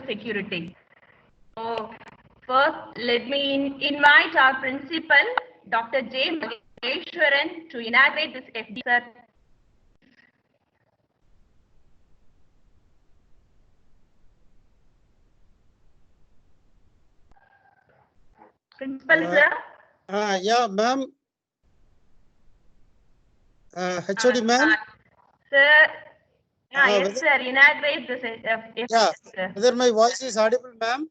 security. So first, let me invite our principal, Dr. J. Mageshwaran, to inaugurate this FD. Sir. Principal, sir. Yeah, ma'am. HOD, ma'am. Sir. Yes, sir. Inaugurate this FD. Yeah. Sir. Whether my voice is audible, ma'am?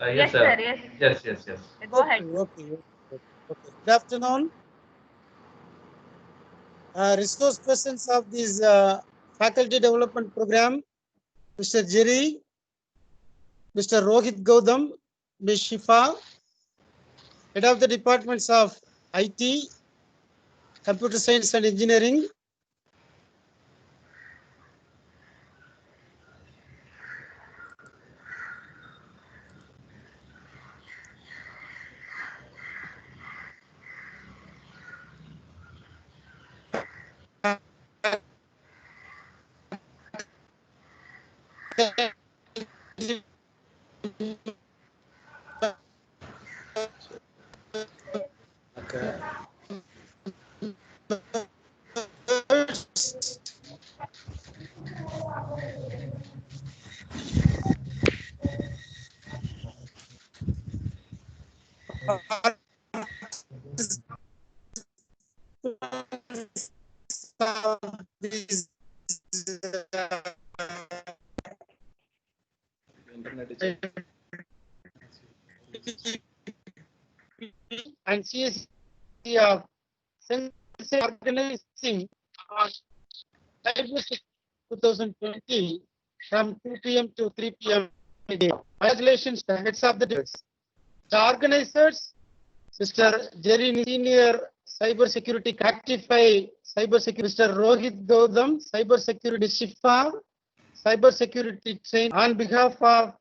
Yes, sir. Yes. Yes. Go ahead. Okay. Good afternoon. Resource persons of this faculty development program, Mr. Jerry, Mr. Rohit Gautam, Ms. Shifa, head of the departments of IT, Computer Science and Engineering, and CSC of organizing on 2020 from 2 p.m. to 3 p.m. Congratulations to heads of the desk. The organizers, Mr. Jerry, Senior Cyber Security Actify Cyber Security, Mr. Rohit Gautam, Cyber Security Shifa, Cyber Security Train, on behalf of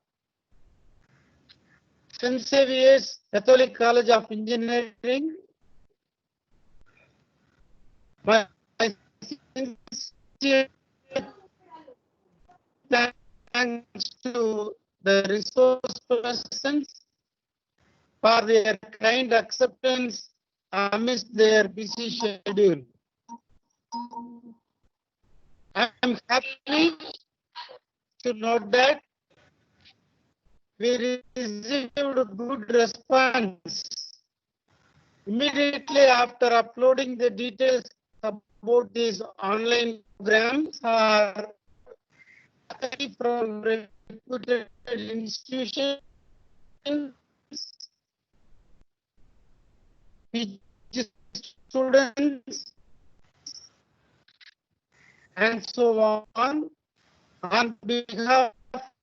Xavier's Catholic College of Engineering, my sincere thanks to the resource persons for their kind acceptance amidst their busy schedule. I am happy to note that we received a good response immediately after uploading the details about these online programs are from reputed institutions, students, and so on behalf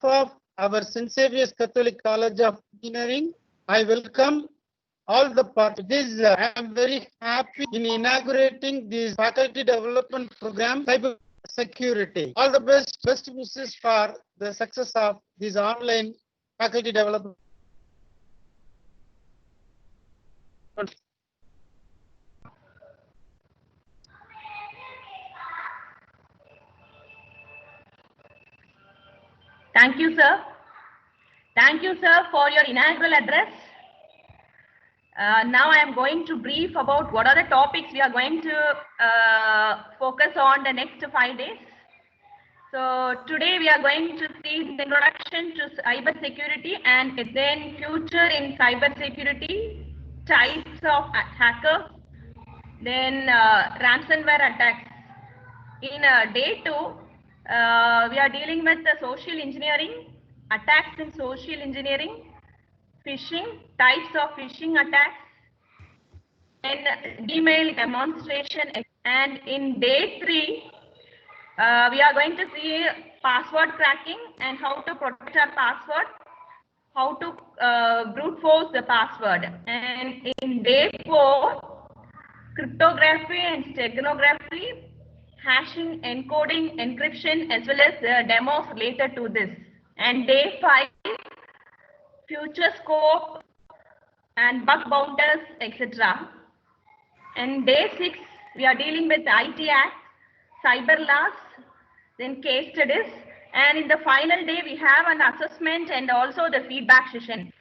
of our St. Xavier's Catholic College of Engineering, I welcome all the parties. I am very happy in inaugurating this faculty development program, cyber security. All the best wishes for the success of this online faculty development. Thank you, sir. Thank you, sir, for your inaugural address. Now I am going to brief about what are the topics we are going to focus on the next 5 days. So today we are going to see the introduction to cyber security and then future in cyber security, types of hackers, then ransomware attacks. In day 2, we are dealing with the social engineering, attacks in social engineering, phishing, types of phishing attacks, and email demonstration. And in day 3, we are going to see password cracking and how to protect our password, how to brute force the password. And in day 4, cryptography and steganography, hashing, encoding, encryption, as well as demos related to this. And day 5, future scope and bug bounties, etc. And day 6, we are dealing with IT Act, cyber laws, then case studies, And in the final day, we have an assessment and also the feedback session.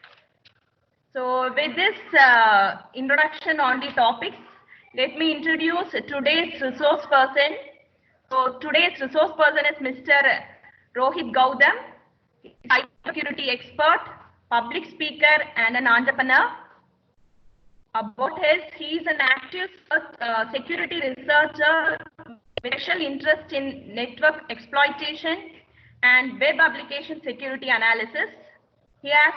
So with this introduction on the topics, let me introduce today's resource person. So today's resource person is Mr. Rohit Gautam, cybersecurity expert, public speaker, and an entrepreneur. About he is an active security researcher with special interest in network exploitation and web application security analysis. He has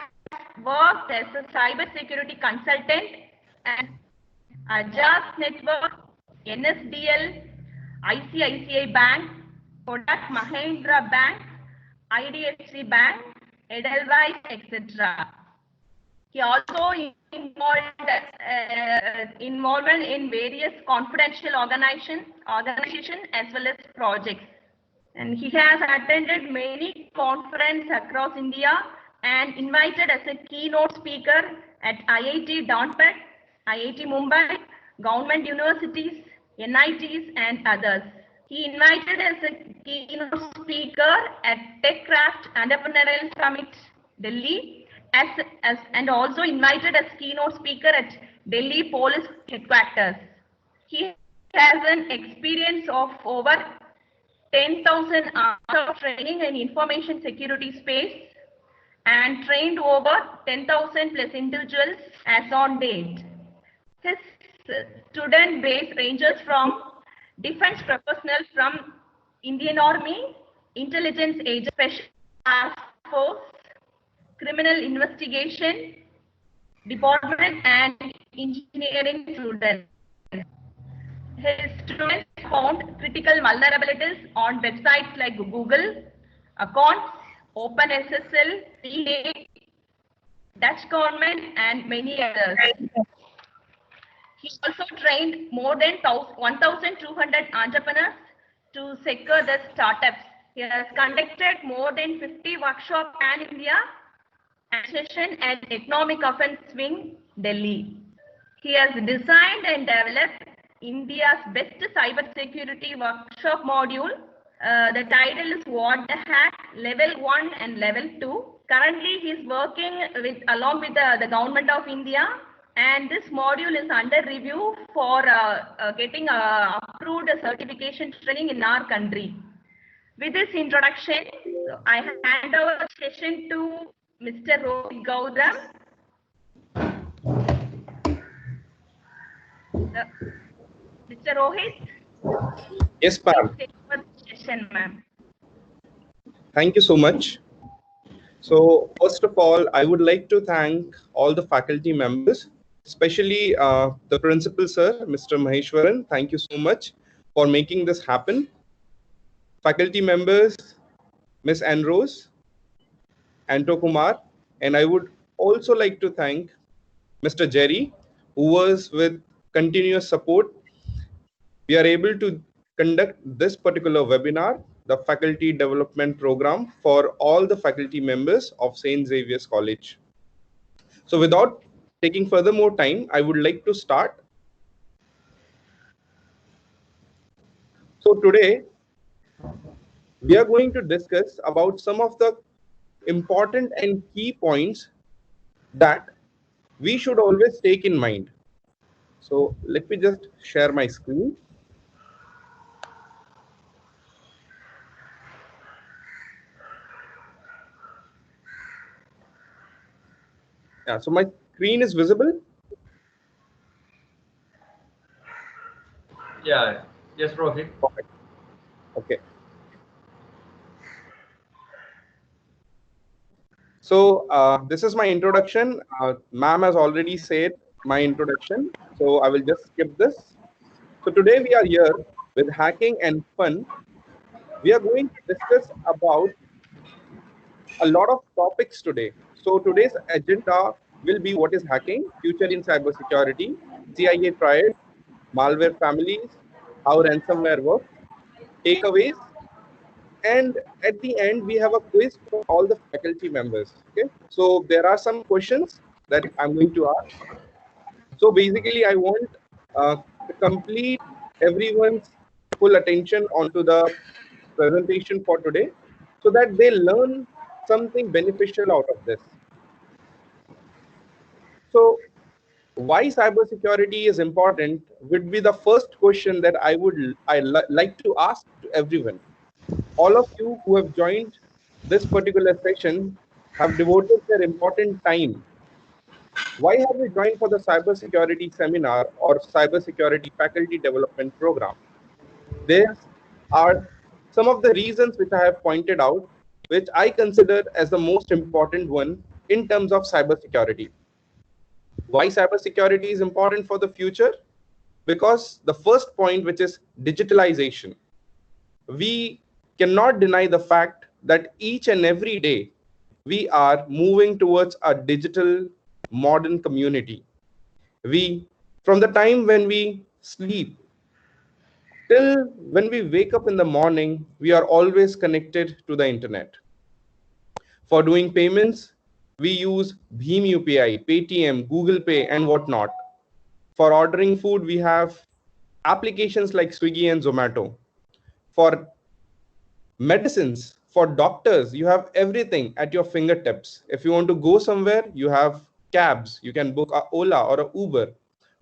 worked as a cybersecurity consultant and Ajas Network, NSDL, ICICI Bank, Kotak Mahindra Bank, IDFC Bank, Edelweiss, etc. He also involvement in various confidential organizations as well as projects. And he has attended many conferences across India and invited as a keynote speaker at IIT Downpet, IIT Mumbai, government universities, NITs, and others. He invited as a keynote speaker at TechCraft Entrepreneurial Summit, Delhi, and also invited as keynote speaker at Delhi Police Headquarters. He has an experience of over 10,000 hours of training in information security space and trained over 10,000 plus individuals as on date. His student base ranges from defense professionals from Indian Army, intelligence agents, special task force, criminal investigation department, and engineering students. His students found critical vulnerabilities on websites like Google, accounts, OpenSSL, CA, Dutch government, and many others. He also trained more than 1,200 entrepreneurs to secure the startups. He has conducted more than 50 workshops in India and session at Economic Offense Wing, Delhi. He has designed and developed India's best cybersecurity workshop module. The title is What the Hack Level 1 and Level 2. Currently, he is working along with the Government of India, and this module is under review for getting approved certification training in our country. With this introduction, I hand over the session to Mr. Rohit Gautam. Mr. Rohit? Yes, ma'am. Thank you so much. So first of all, I would like to thank all the faculty members, especially the principal, sir, Mr. Maheshwaran. Thank you so much for making this happen. Faculty members, Ms. Anrose, Anto Kumar, and I would also like to thank Mr. Jerry, who was with continuous support. We are able to conduct this particular webinar, the faculty development program for all the faculty members of St. Xavier's College. So without taking further more time, I would like to start. So today, we are going to discuss about some of the important and key points that we should always take in mind. So let me just share my screen. Yeah, so my screen is visible. Yeah, yes, Rohit. Perfect. Okay. So this is my introduction. Ma'am has already said my introduction, so I will just skip this. So today we are here with hacking and fun. We are going to discuss about a lot of topics today. So today's agenda will be what is hacking, future in cybersecurity, CIA triad, malware families, how ransomware works, takeaways, and at the end we have a quiz for all the faculty members. Okay, so there are some questions that I'm going to ask. So basically I want to complete everyone's full attention onto the presentation for today. so that they learn something beneficial out of this. So why cybersecurity is important would be the first question that like to ask to everyone. All of you who have joined this particular session have devoted their important time. Why have you joined for the cybersecurity seminar or cybersecurity faculty development program? There are some of the reasons which I have pointed out, which I consider as the most important one in terms of cybersecurity. Why cybersecurity is important for the future? Because the first point, which is digitalization, we cannot deny the fact that each and every day we are moving towards a digital modern community. We, from the time when we sleep till when we wake up in the morning, we are always connected to the internet. For doing payments, we use Bheem UPI, Paytm, Google Pay, and whatnot. For ordering food, we have applications like Swiggy and Zomato. For medicines, for doctors, you have everything at your fingertips. If you want to go somewhere, you have cabs. You can book a Ola or a Uber.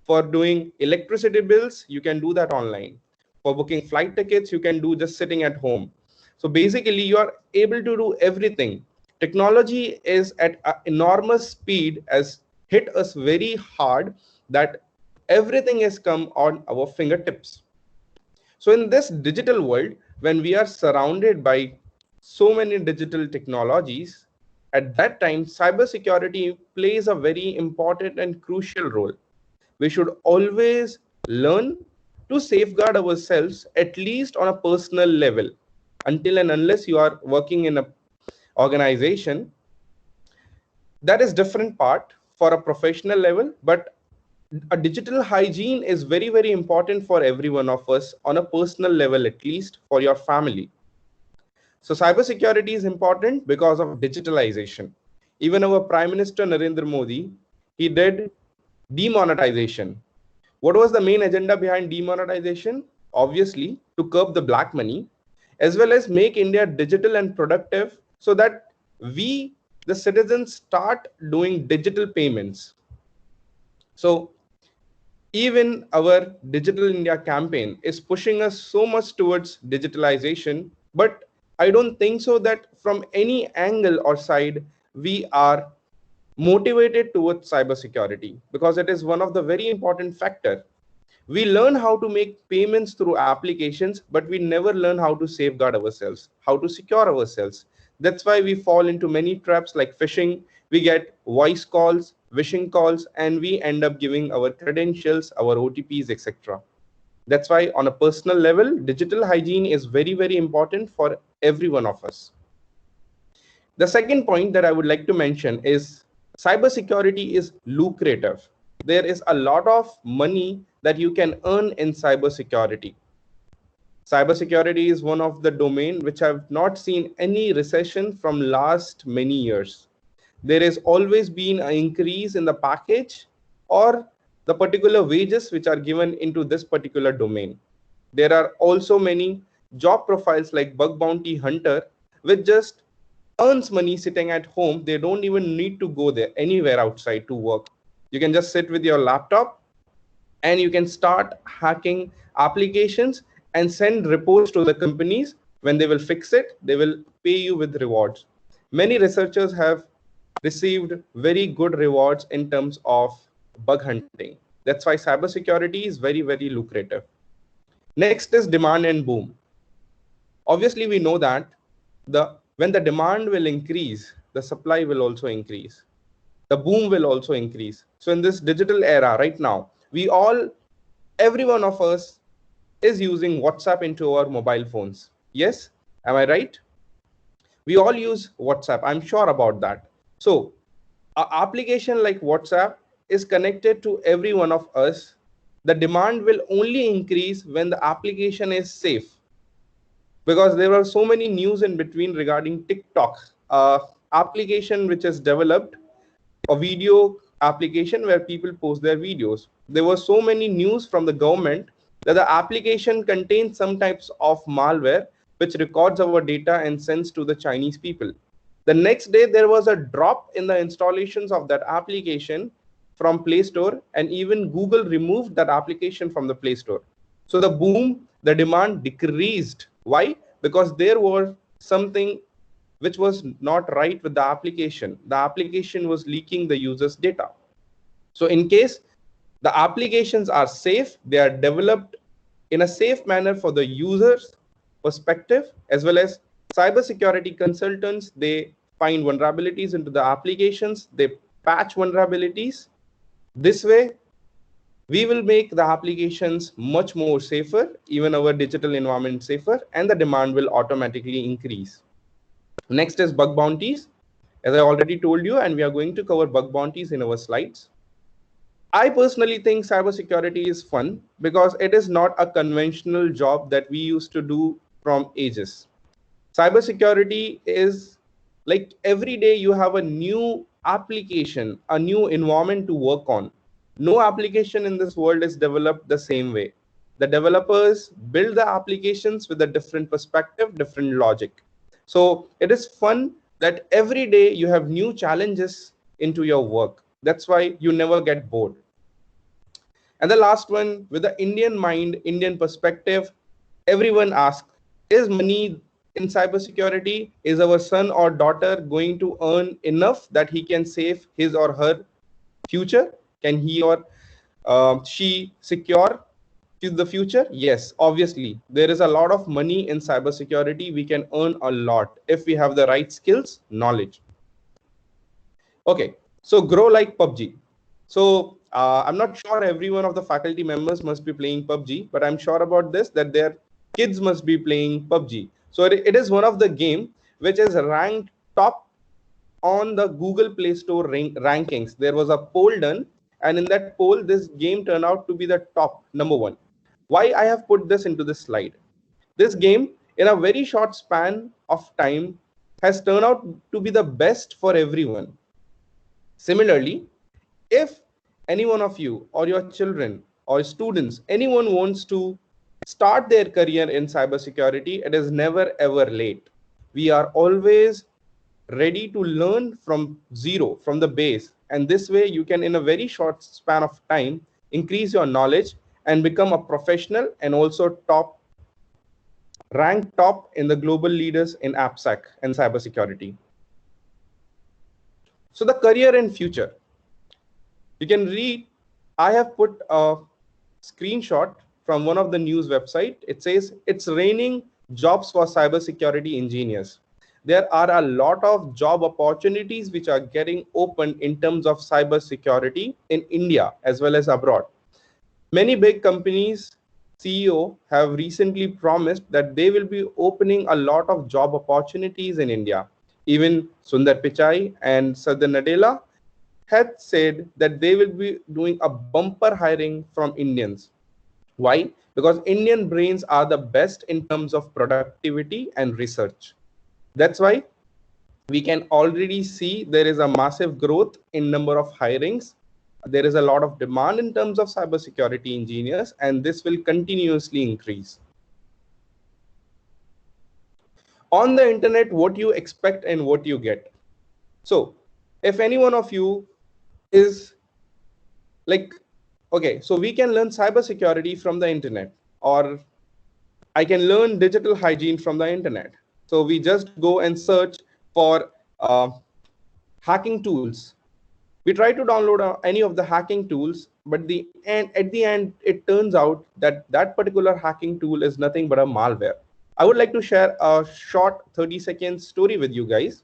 For doing electricity bills, you can do that online. For booking flight tickets, you can do just sitting at home. So basically, you are able to do everything. Technology is at an enormous speed, has hit us very hard, that everything has come on our fingertips. So in this digital world, when we are surrounded by so many digital technologies, at that time, cybersecurity plays a very important and crucial role. We should always learn to safeguard ourselves, at least on a personal level. Until and unless you are working in an organization, that is different part for a professional level, but a digital hygiene is very, very important for every one of us on a personal level, at least for your family. So cybersecurity is important because of digitalization. Even our Prime Minister Narendra Modi, he did demonetization. What was the main agenda behind demonetization? Obviously, to curb the black money, as well as make India digital and productive so that we, the citizens, start doing digital payments. So even our Digital India campaign is pushing us so much towards digitalization, but I don't think so that from any angle or side we are motivated towards cybersecurity, because it is one of the very important factor. We learn how to make payments through applications, but we never learn how to safeguard ourselves, how to secure ourselves. That's why we fall into many traps like phishing. We get voice calls, phishing calls, and we end up giving our credentials, our OTPs, etc. That's why on a personal level, digital hygiene is very, very important for every one of us. The second point that I would like to mention is cybersecurity is lucrative. There is a lot of money that you can earn in cybersecurity. Cybersecurity is one of the domain which have not seen any recession from last many years. There has always been an increase in the package or the particular wages which are given into this particular domain. There are also many job profiles like bug bounty hunter, which just earns money sitting at home. They don't even need to go there anywhere outside to work. You can just sit with your laptop and you can start hacking applications and send reports to the companies. When they will fix it, they will pay you with rewards. Many researchers have received very good rewards in terms of bug hunting. That's why cybersecurity is very, very lucrative. Next is demand and boom. Obviously, we know that when the demand will increase, the supply will also increase. The boom will also increase. So in this digital era right now, every one of us is using WhatsApp into our mobile phones. Yes, am I right? We all use WhatsApp. I'm sure about that. So an application like WhatsApp is connected to every one of us. The demand will only increase when the application is safe, because there are so many news in between regarding TikTok, application which is developed, a video application where people post their videos. There were so many news from the government that the application contains some types of malware which records our data and sends to the Chinese people. The next day, there was a drop in the installations of that application from Play Store, and even Google removed that application from the Play Store. So the boom, the demand decreased. Why? Because there was something which was not right with the application. The application was leaking the user's data. So in case the applications are safe, they are developed in a safe manner for the user's perspective, as well as cybersecurity consultants, they find vulnerabilities into the applications, they patch vulnerabilities. This way, we will make the applications much more safer, even our digital environment safer, and the demand will automatically increase. Next is bug bounties. As I already told you, and we are going to cover bug bounties in our slides. I personally think cybersecurity is fun because it is not a conventional job that we used to do from ages. Cybersecurity is like every day you have a new application, a new environment to work on. No application in this world is developed the same way. The developers build the applications with a different perspective, different logic. So it is fun that every day you have new challenges into your work. That's why you never get bored. And the last one, with the Indian mind, Indian perspective, everyone asks, is money in cybersecurity? Is our son or daughter going to earn enough that he can save his or her future? Can he or she secure to the future? Yes, obviously. There is a lot of money in cybersecurity. We can earn a lot if we have the right skills, knowledge. Okay, so grow like PUBG. So I'm not sure every one of the faculty members must be playing PUBG, but I'm sure about this, that their kids must be playing PUBG. So it is one of the game which is ranked top on the Google Play Store rankings. There was a poll done, and in that poll, this game turned out to be the top #1. Why I have put this into this slide? This game, in a very short span of time, has turned out to be the best for everyone. Similarly, if any one of you or your children or students, anyone wants to start their career in cybersecurity, it is never ever late. We are always ready to learn from zero, from the base. And this way you can, in a very short span of time, increase your knowledge and become a professional and also rank top in the global leaders in AppSec and cybersecurity. So the career and future. You can read, I have put a screenshot from one of the news website. It says it's raining jobs for cybersecurity engineers. There are a lot of job opportunities which are getting open in terms of cybersecurity in India as well as abroad. Many big companies CEO have recently promised that they will be opening a lot of job opportunities in India. Even Sundar Pichai and Sadhya Nadella had said that they will be doing a bumper hiring from Indians. Why? Because Indian brains are the best in terms of productivity and research. That's why we can already see there is a massive growth in number of hirings. There is a lot of demand in terms of cybersecurity engineers, and this will continuously increase. On the internet, what you expect and what you get. So if any one of you is like, okay, so we can learn cybersecurity from the internet, or I can learn digital hygiene from the internet. So we just go and search for hacking tools. We try to download any of the hacking tools, but at the end, it turns out that that particular hacking tool is nothing but a malware. I would like to share a short 30-second story with you guys.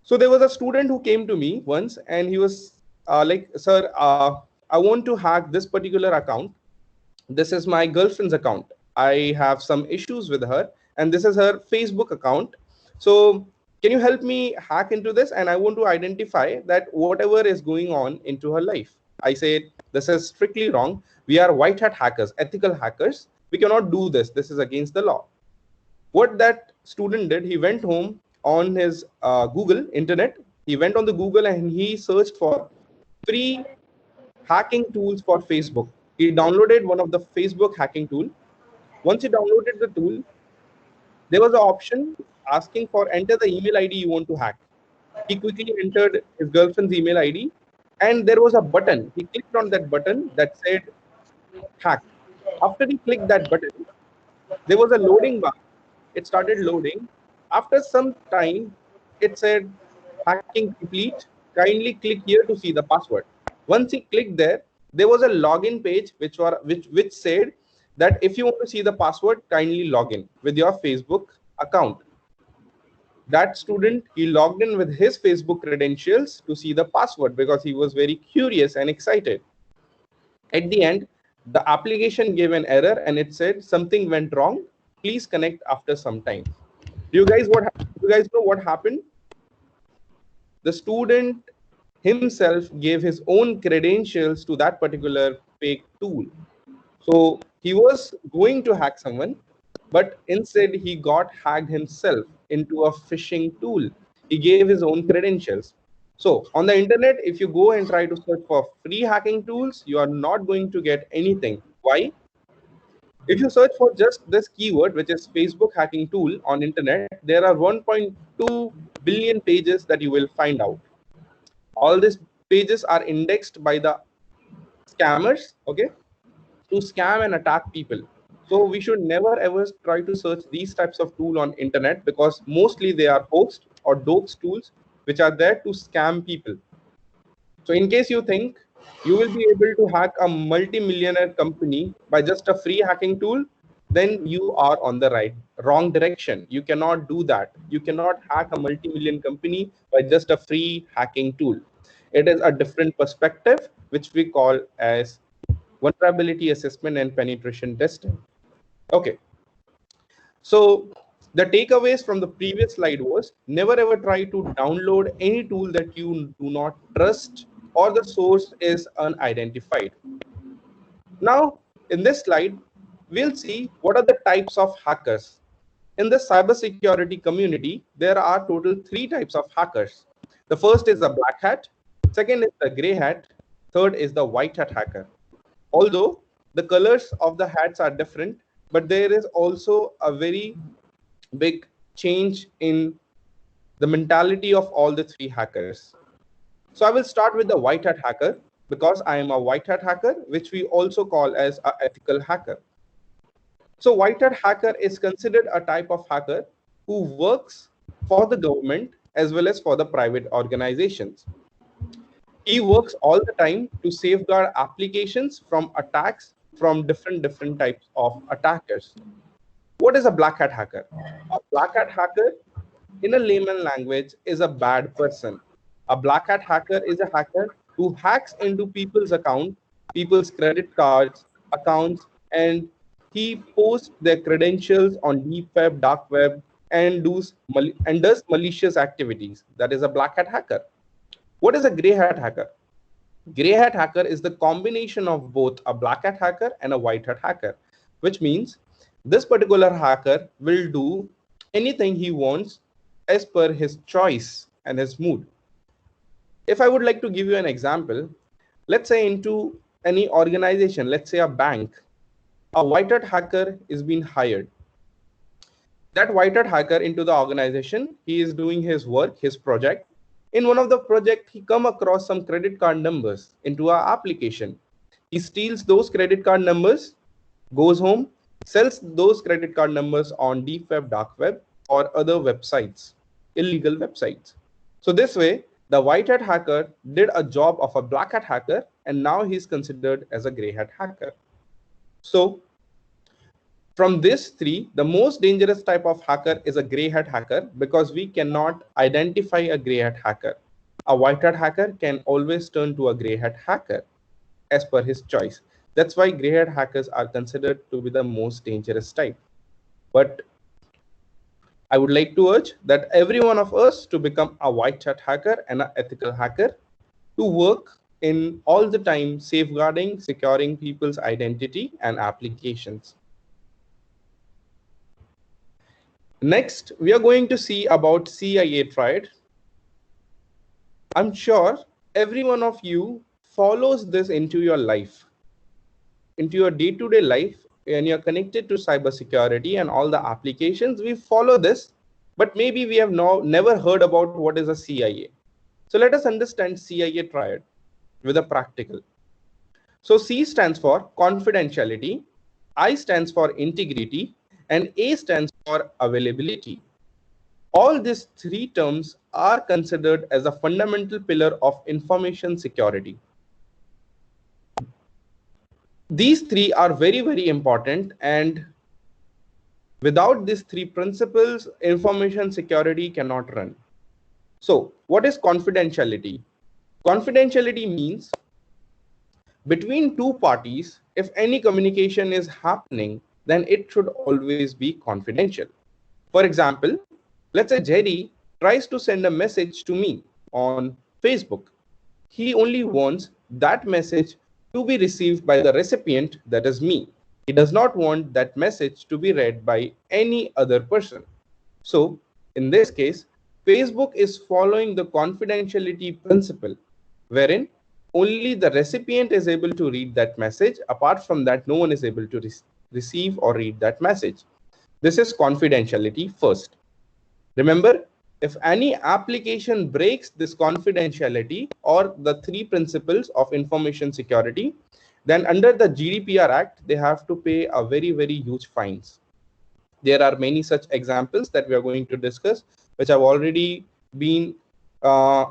So there was a student who came to me once, and he was like, sir, I want to hack this particular account. This is my girlfriend's account. I have some issues with her, and this is her Facebook account. So can you help me hack into this? And I want to identify that whatever is going on into her life. I said, this is strictly wrong. We are white hat hackers, ethical hackers. We cannot do this. This is against the law. What that student did, he went home on his Google internet. He went on the Google and he searched for free hacking tools for Facebook. He downloaded one of the Facebook hacking tool. Once he downloaded the tool, there was an option asking for enter the email ID you want to hack. He quickly entered his girlfriend's email ID, and there was a button. He clicked on that button that said hack. After he clicked that button, there was a loading bar. It started loading. After some time, it said hacking complete. Kindly click here to see the password. Once he clicked there, there was a login page which said that if you want to see the password, kindly log in with your Facebook account. That student, he logged in with his Facebook credentials to see the password because he was very curious and excited. At the end, the application gave an error and it said something went wrong. Please connect after some time. Do you guys know what happened? The student himself gave his own credentials to that particular fake tool. So he was going to hack someone, but instead he got hacked himself into a phishing tool. He gave his own credentials. So on the internet, if you go and try to search for free hacking tools, you are not going to get anything. Why? If you search for just this keyword, which is Facebook hacking tool on internet, there are 1.2 billion pages that you will find out. All these pages are indexed by the scammers, okay, to scam and attack people. So we should never ever try to search these types of tool on internet because mostly they are hoax or dope tools which are there to scam people. So in case you think you will be able to hack a multi-millionaire company by just a free hacking tool, then you are on the wrong direction. You cannot do that. You cannot hack a multi-million company by just a free hacking tool. It is a different perspective, which we call as vulnerability assessment and penetration testing. Okay. So the takeaways from the previous slide was never ever try to download any tool that you do not trust or the source is unidentified. Now, in this slide, we'll see what are the types of hackers. In the cybersecurity community, there are total 3 types of hackers. The first is the black hat, second is the gray hat, third is the white hat hacker. Although the colors of the hats are different, but there is also a very big change in the mentality of all the 3 hackers. So I will start with the white hat hacker because I am a white hat hacker, which we also call as an ethical hacker. So white hat hacker is considered a type of hacker who works for the government as well as for the private organizations. He works all the time to safeguard applications from attacks from different types of attackers. What is a black hat hacker? A black hat hacker, in a layman language, is a bad person. A black hat hacker is a hacker who hacks into people's account, people's credit cards, accounts, and he posts their credentials on deep web, dark web, and does malicious activities. That is a black hat hacker. What is a gray hat hacker? Gray hat hacker is the combination of both a black hat hacker and a white hat hacker, which means this particular hacker will do anything he wants as per his choice and his mood. If I would like to give you an example, let's say into any organization, let's say a bank, a white hat hacker is being hired. That white hat hacker into the organization, he is doing his work, his project. In one of the project, he come across some credit card numbers into our application. He steals those credit card numbers, goes home, sells those credit card numbers on deep web, dark web, or other websites, illegal websites. So this way, the white hat hacker did a job of a black hat hacker, and now he's considered as a gray hat hacker. So from these 3, the most dangerous type of hacker is a gray hat hacker because we cannot identify a gray hat hacker. A white hat hacker can always turn to a gray hat hacker as per his choice. That's why gray hat hackers are considered to be the most dangerous type. But I would like to urge that every one of us to become a white hat hacker and an ethical hacker to work in all the time safeguarding, securing people's identity and applications. Next, we are going to see about CIA triad. I'm sure every one of you follows this into your life. Into your day-to-day life, when you're connected to cybersecurity and all the applications, we follow this, but maybe we have never heard about what is a CIA. So let us understand CIA triad with a practical. So C stands for confidentiality, I stands for integrity, and A stands for availability. All these three terms are considered as a fundamental pillar of information security. These three are very, very important, and without these three principles, information security cannot run. So what is confidentiality? Confidentiality means between two parties, if any communication is happening, then it should always be confidential. For example, let's say Jerry tries to send a message to me on Facebook. He only wants that message to be received by the recipient, that is me. He does not want that message to be read by any other person. So in this case, Facebook is following the confidentiality principle, wherein only the recipient is able to read that message. Apart from that, no one is able to receive or read that message. This is confidentiality first. Remember, if any application breaks this confidentiality or the three principles of information security, then under the GDPR Act, they have to pay a very, very huge fines. There are many such examples that we are going to discuss, which have already been paid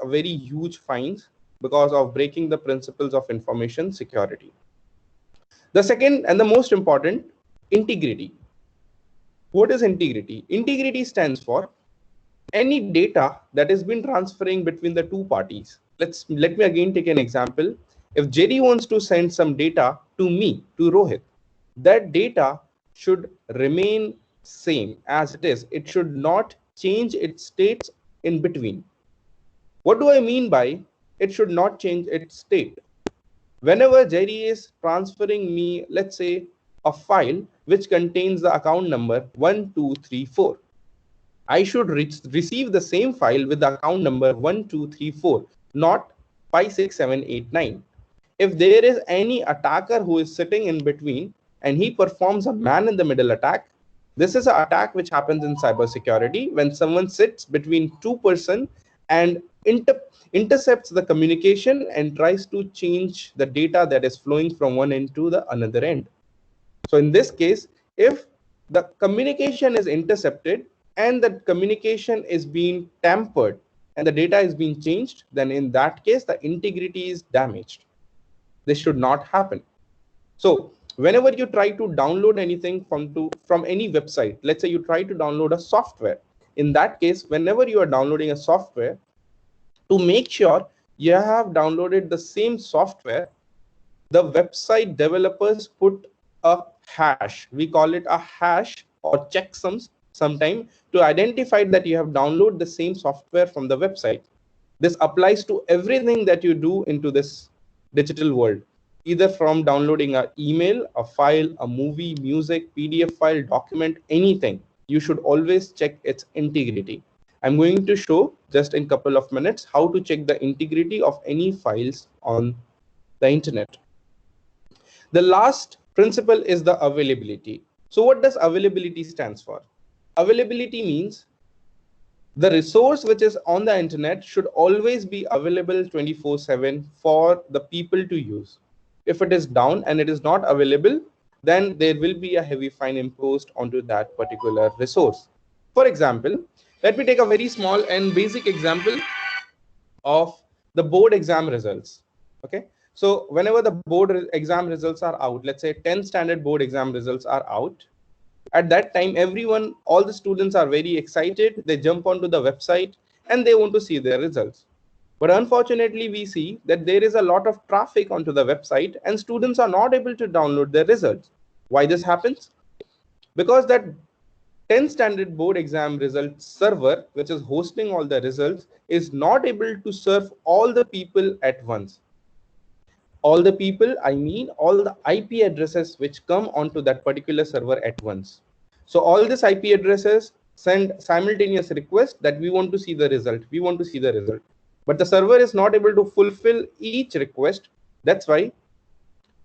a very huge fines because of breaking the principles of information security. The second and the most important, integrity. What is integrity? Integrity stands for any data that has been transferring between the two parties. Let me again take an example. If Jerry wants to send some data to me, to Rohit, that data should remain same as it is. It should not change its states in between. What do I mean by it should not change its state? Whenever Jerry is transferring me, let's say, a file which contains the account number 1234, I should receive the same file with the account number 1234, not 56789. If there is any attacker who is sitting in between and he performs a man in the middle attack, this is an attack which happens in cybersecurity when someone sits between two persons and intercepts the communication and tries to change the data that is flowing from one end to the another end. So in this case, if the communication is intercepted and the communication is being tampered and the data is being changed, then in that case, the integrity is damaged. This should not happen. So whenever you try to download anything from any website, let's say you try to download a software. In that case, whenever you are downloading a software, to make sure you have downloaded the same software, the website developers put a hash. We call it a hash or checksums sometime to identify that you have downloaded the same software from the website. This applies to everything that you do into this digital world, either from downloading an email, a file, a movie, music, PDF file, document, anything. You should always check its integrity. I'm going to show just in a couple of minutes how to check the integrity of any files on the internet. The last principle is the availability. So what does availability stands for? Availability means the resource which is on the internet should always be available 24/7 for the people to use. If it is down and it is not available, then there will be a heavy fine imposed onto that particular resource. For example, let me take a very small and basic example of the board exam results. Okay, so whenever the board exam results are out, let's say 10 standard board exam results are out, at that time all the students are very excited. They jump onto the website and they want to see their results. But unfortunately, we see that there is a lot of traffic onto the website and students are not able to download their results. Why this happens? Because that 10 standard board exam results server, which is hosting all the results, is not able to serve all the people at once. All the people, I mean all the IP addresses which come onto that particular server at once. So all these IP addresses send simultaneous request that we want to see the result. We want to see the result. But the server is not able to fulfill each request. That's why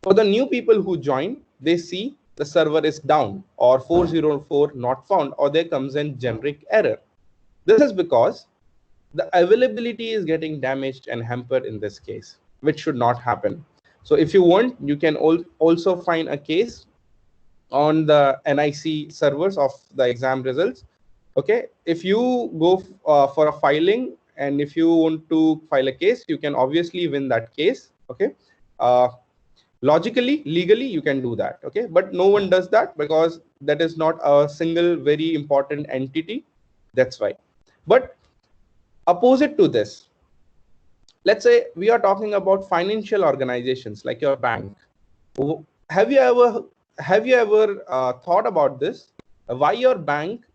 For the new people who join, they see the server is down or 404 not found, or there comes a generic error. This is because the availability is getting damaged and hampered in this case, which should not happen. So if you want, you can also find a case on the NIC servers of the exam results. Okay, if you go for a filing, and if you want to file a case, you can obviously win that case. Okay, logically, legally, you can do that. Okay, but no one does that because that is not a single very important entity. That's why. But opposite to this, let's say we are talking about financial organizations like your bank. Have you ever thought about this? Why your bank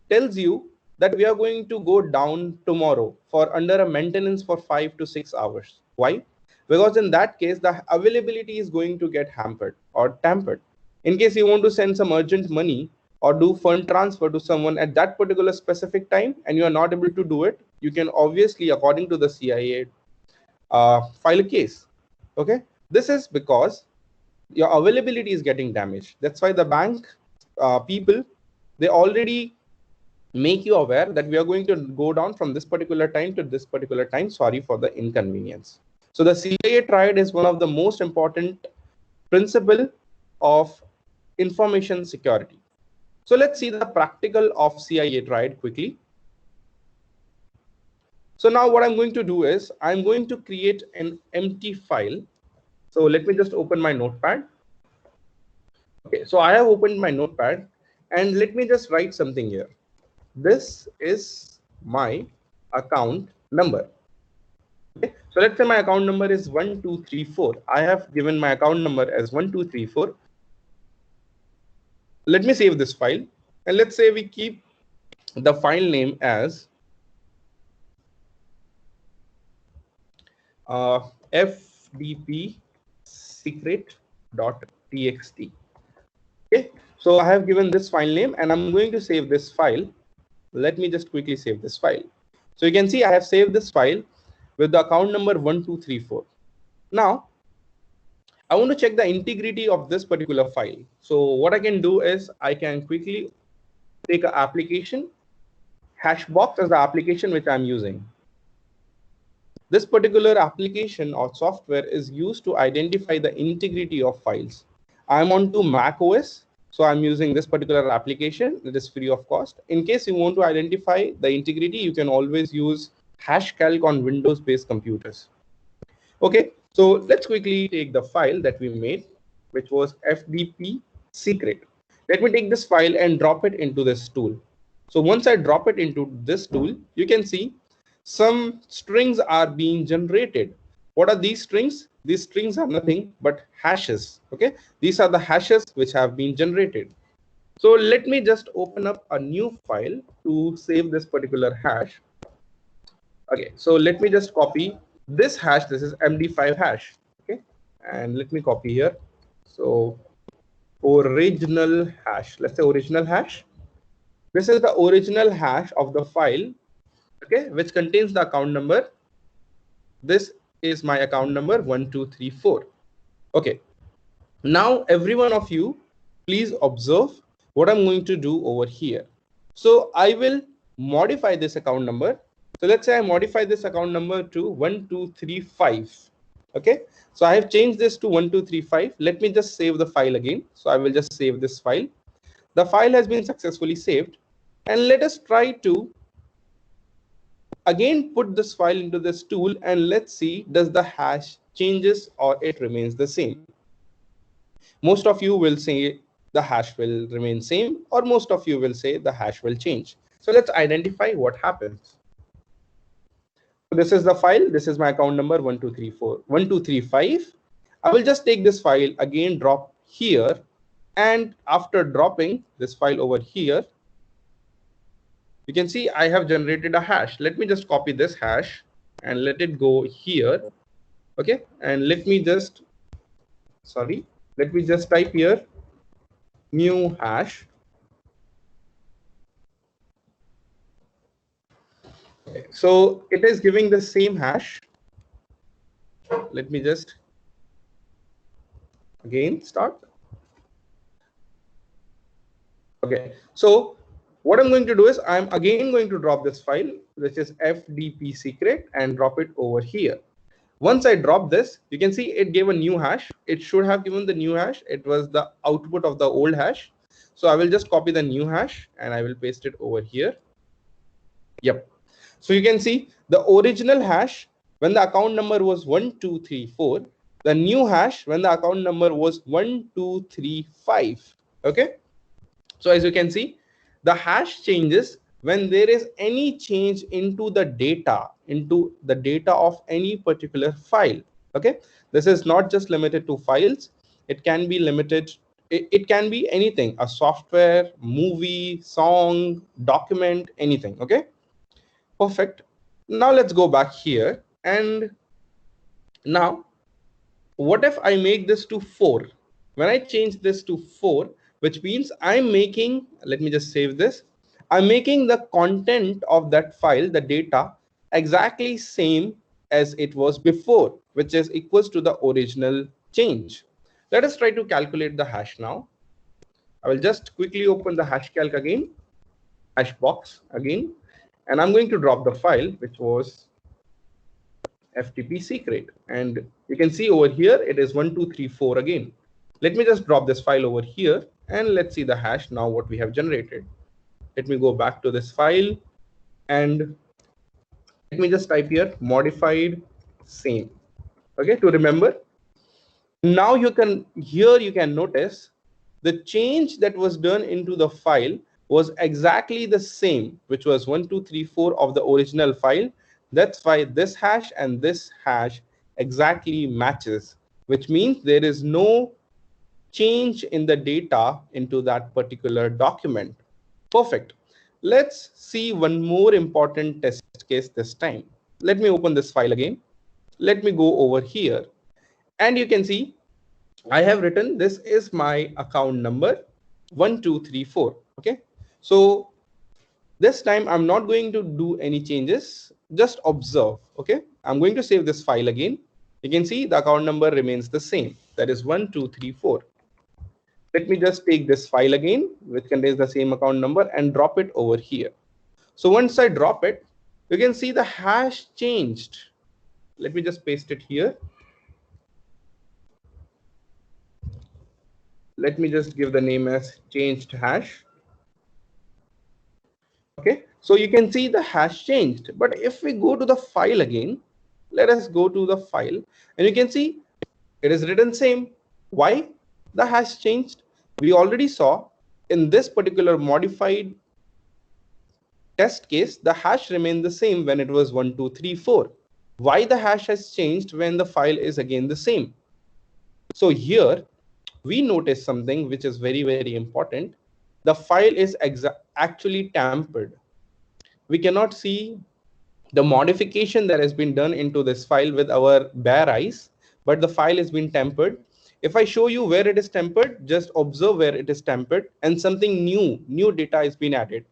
tells you that we are going to go down tomorrow for under a maintenance for 5 to 6 hours? Why? Because in that case, the availability is going to get hampered or tampered. In case you want to send some urgent money or do fund transfer to someone at that particular specific time and you are not able to do it, you can obviously, according to the CIA, file a case. Okay, this is because your availability is getting damaged. That's why the bank people, they already make you aware that we are going to go down from this particular time to this particular time. Sorry for the inconvenience. So the CIA triad is one of the most important principle of information security. So let's see the practical of CIA triad quickly. So now what I'm going to do is I'm going to create an empty file. So let me just open my notepad. Okay, so I have opened my notepad and let me just write something here. This is my account number. Okay, so let's say my account number is 1234. I have given my account number as 1234. Let me save this file and let's say we keep the file name as fdp secret.txt. Okay, so I have given this file name and I'm going to save this file. Let me just quickly save this file. So you can see I have saved this file with the account number 1234. Now I want to check the integrity of this particular file. So what I can do is I can quickly take an application. Hashbox is the application which I'm using. This particular application or software is used to identify the integrity of files. I'm on to Mac OS, so I'm using this particular application. It is free of cost. In case you want to identify the integrity, you can always use Hashcalc on Windows-based computers. Okay, so let's quickly take the file that we made, which was FDP secret. Let me take this file and drop it into this tool. So once I drop it into this tool, you can see some strings are being generated. What are these strings? These strings are nothing but hashes. Okay, these are the hashes which have been generated. So let me just open up a new file to save this particular hash. Okay, so let me just copy this hash. This is MD5 hash. Okay, and let me copy here. So original hash. Let's say original hash. This is the original hash of the file, okay, which contains the account number. This is my account number 1234. Okay, now every one of you, please observe what I'm going to do over here. So I will modify this account number. So let's say I modify this account number to 1235. Okay, so I have changed this to 1235. Let me just save the file again. So I will just save this file. The file has been successfully saved, and let us try to again put this file into this tool and let's see, does the hash changes or it remains the same. Most of you will say the hash will remain same, or most of you will say the hash will change. So let's identify what happens. So this is the file. This is my account number 1235. I will just take this file again, drop here, and after dropping this file over here, you can see I have generated a hash. Let me just copy this hash and let it go here. Okay, and let me just type here new hash. Okay, so it is giving the same hash. Let me just Again, start. Okay, so what I'm going to do is I'm again going to drop this file, which is FDP secret, and drop it over here. Once I drop this, you can see it gave a new hash. It should have given the new hash. It was the output of the old hash. So I will just copy the new hash and I will paste it over here. Yep. So you can see the original hash when the account number was 1234, the new hash when the account number was 1235. Okay. So as you can see, the hash changes when there is any change into the data of any particular file. Okay, this is not just limited to files. It can be limited. It can be anything: a software, movie, song, document, anything. Okay, perfect. Now let's go back here, and now what if I make this to 4? When I change this to 4, which means I'm making, let me just save this. I'm making the content of that file, the data, exactly same as it was before, which is equals to the original change. Let us try to calculate the hash now. I will just quickly open the hash calc again, hash box again, and I'm going to drop the file, which was FTP secret, and you can see over here it is 1234 again. Let me just drop this file over here and let's see the hash now what we have generated. Let me go back to this file and let me just type here modified same. Okay, to remember. Now you can notice the change that was done into the file was exactly the same, which was 1234 of the original file. That's why this hash and this hash exactly matches, which means there is no change in the data into that particular document. Perfect. Let's see one more important test case this time. Let me open this file again. Let me go over here and you can see I have written this is my account number 1234. Okay, so this time I'm not going to do any changes, just observe. Okay, I'm going to save this file again. You can see the account number remains the same, that is 1234. Let me just take this file again, which contains the same account number, and drop it over here. So once I drop it, you can see the hash changed. Let me just paste it here. Let me just give the name as changed hash. Okay, so you can see the hash changed. But if we go to the file again, let us go to the file and you can see it is written same. Why the hash changed? We already saw in this particular modified test case, the hash remained the same when it was 1234. Why the hash has changed when the file is again the same? So here we notice something which is very, very important. The file is actually tampered. We cannot see the modification that has been done into this file with our bare eyes, but the file has been tampered. If I show you where it is tampered, just observe where it is tampered and something new data has been added.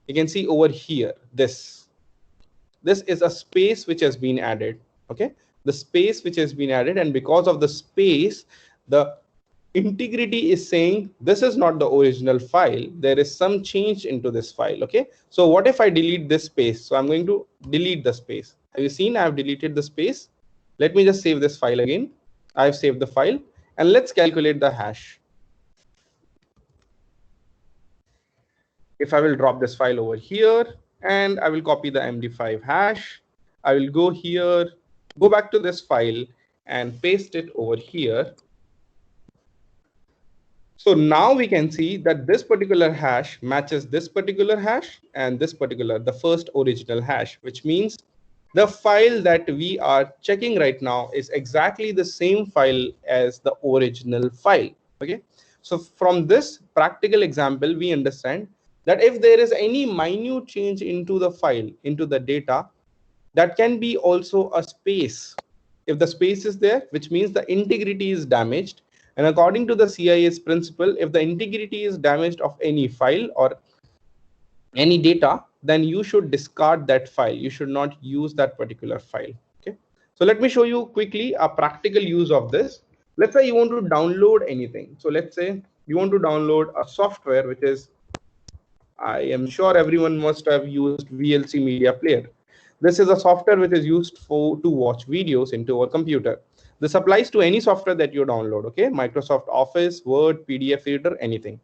You can see over here, this is a space which has been added. Okay, the space which has been added, and because of the space, the integrity is saying this is not the original file. There is some change into this file. Okay, so what if I delete this space? So I'm going to delete the space. Have you seen I have deleted the space? Let me just save this file again. I have saved the file and let's calculate the hash. If I will drop this file over here and I will copy the MD5 hash, I will go here, go back to this file and paste it over here. So now we can see that this particular hash matches this particular hash and this particular, the first original hash, which means the file that we are checking right now is exactly the same file as the original file. Okay, so from this practical example, we understand that if there is any minute change into the file, into the data, that can be also a space. If the space is there, which means the integrity is damaged. And according to the CIS principle, if the integrity is damaged of any file or any data, then you should discard that file. You should not use that particular file. Okay. So let me show you quickly a practical use of this. Let's say you want to download anything. So let's say you want to download a software, which is, I am sure everyone must have used VLC Media Player. This is a software which is used to watch videos into our computer. This applies to any software that you download, okay? Microsoft Office, Word, PDF Reader, anything.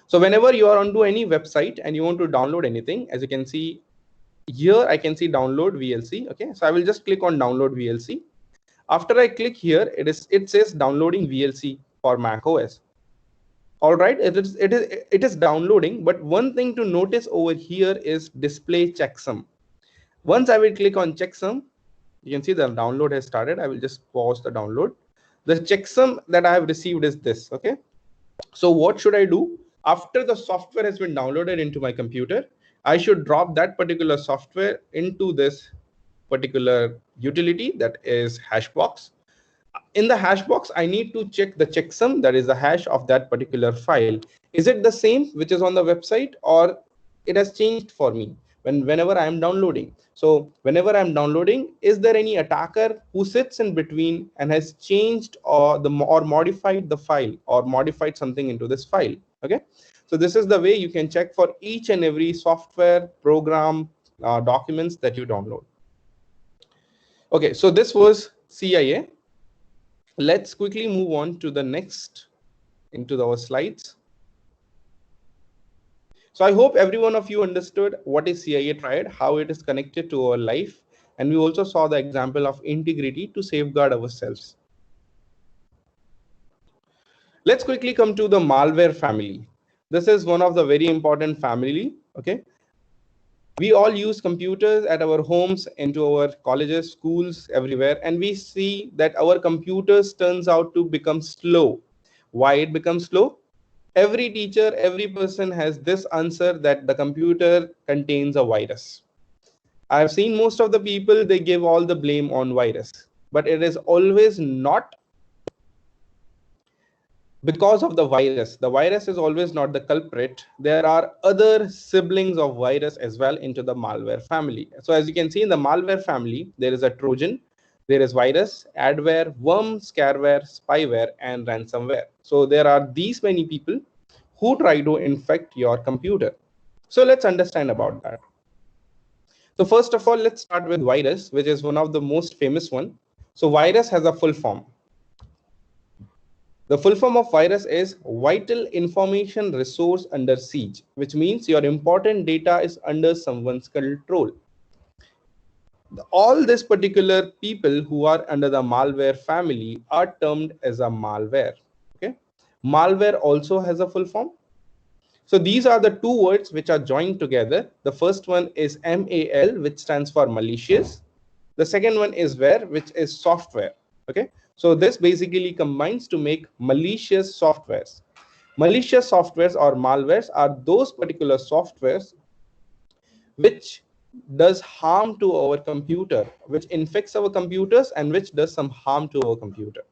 So whenever you are onto any website and you want to download anything, as you can see here, I can see download VLC, okay? So I will just click on download VLC. After I click here, it says downloading VLC for Mac OS. All right, it is downloading, but one thing to notice over here is display checksum. Once I will click on checksum, you can see the download has started. I will just pause the download. The checksum that I have received is this, okay? So what should I do? After the software has been downloaded into my computer, I should drop that particular software into this particular utility, that is Hashbox. In the Hashbox, I need to check the checksum, that is the hash of that particular file. Is it the same which is on the website, or it has changed for me whenever I am downloading? So whenever I'm downloading, is there any attacker who sits in between and has changed or modified the file or modified something into this file? Okay, so this is the way you can check for each and every software, program, documents that you download. Okay, so this was CIA. Let's quickly move on to the next into our slides. So I hope every one of you understood what is CIA triad, how it is connected to our life, and we also saw the example of integrity to safeguard ourselves. Let's quickly come to the malware family. This is one of the very important family, okay? We all use computers at our homes, into our colleges, schools, everywhere, and we see that our computers turns out to become slow. Why it becomes slow? Every teacher, every person has this answer that the computer contains a virus. I've seen most of the people, they give all the blame on virus, but it is always not because of the virus. The virus is always not the culprit. There are other siblings of virus as well into the malware family. So as you can see in the malware family, there is a Trojan, there is virus, adware, worm, scareware, spyware, and ransomware. So there are these many people who try to infect your computer. So let's understand about that. So first of all, let's start with virus, which is one of the most famous one. So virus has a full form. The full form of virus is Vital Information Resource Under Siege, which means your important data is under someone's control. All these particular people who are under the malware family are termed as a malware. Okay, malware also has a full form. So these are the two words which are joined together. The first one is MAL, which stands for malicious. The second one is ware, which is software. Okay, so this basically combines to make malicious softwares. Malicious softwares or malwares are those particular softwares which does harm to our computer, which infects our computers and which does some harm to our computer.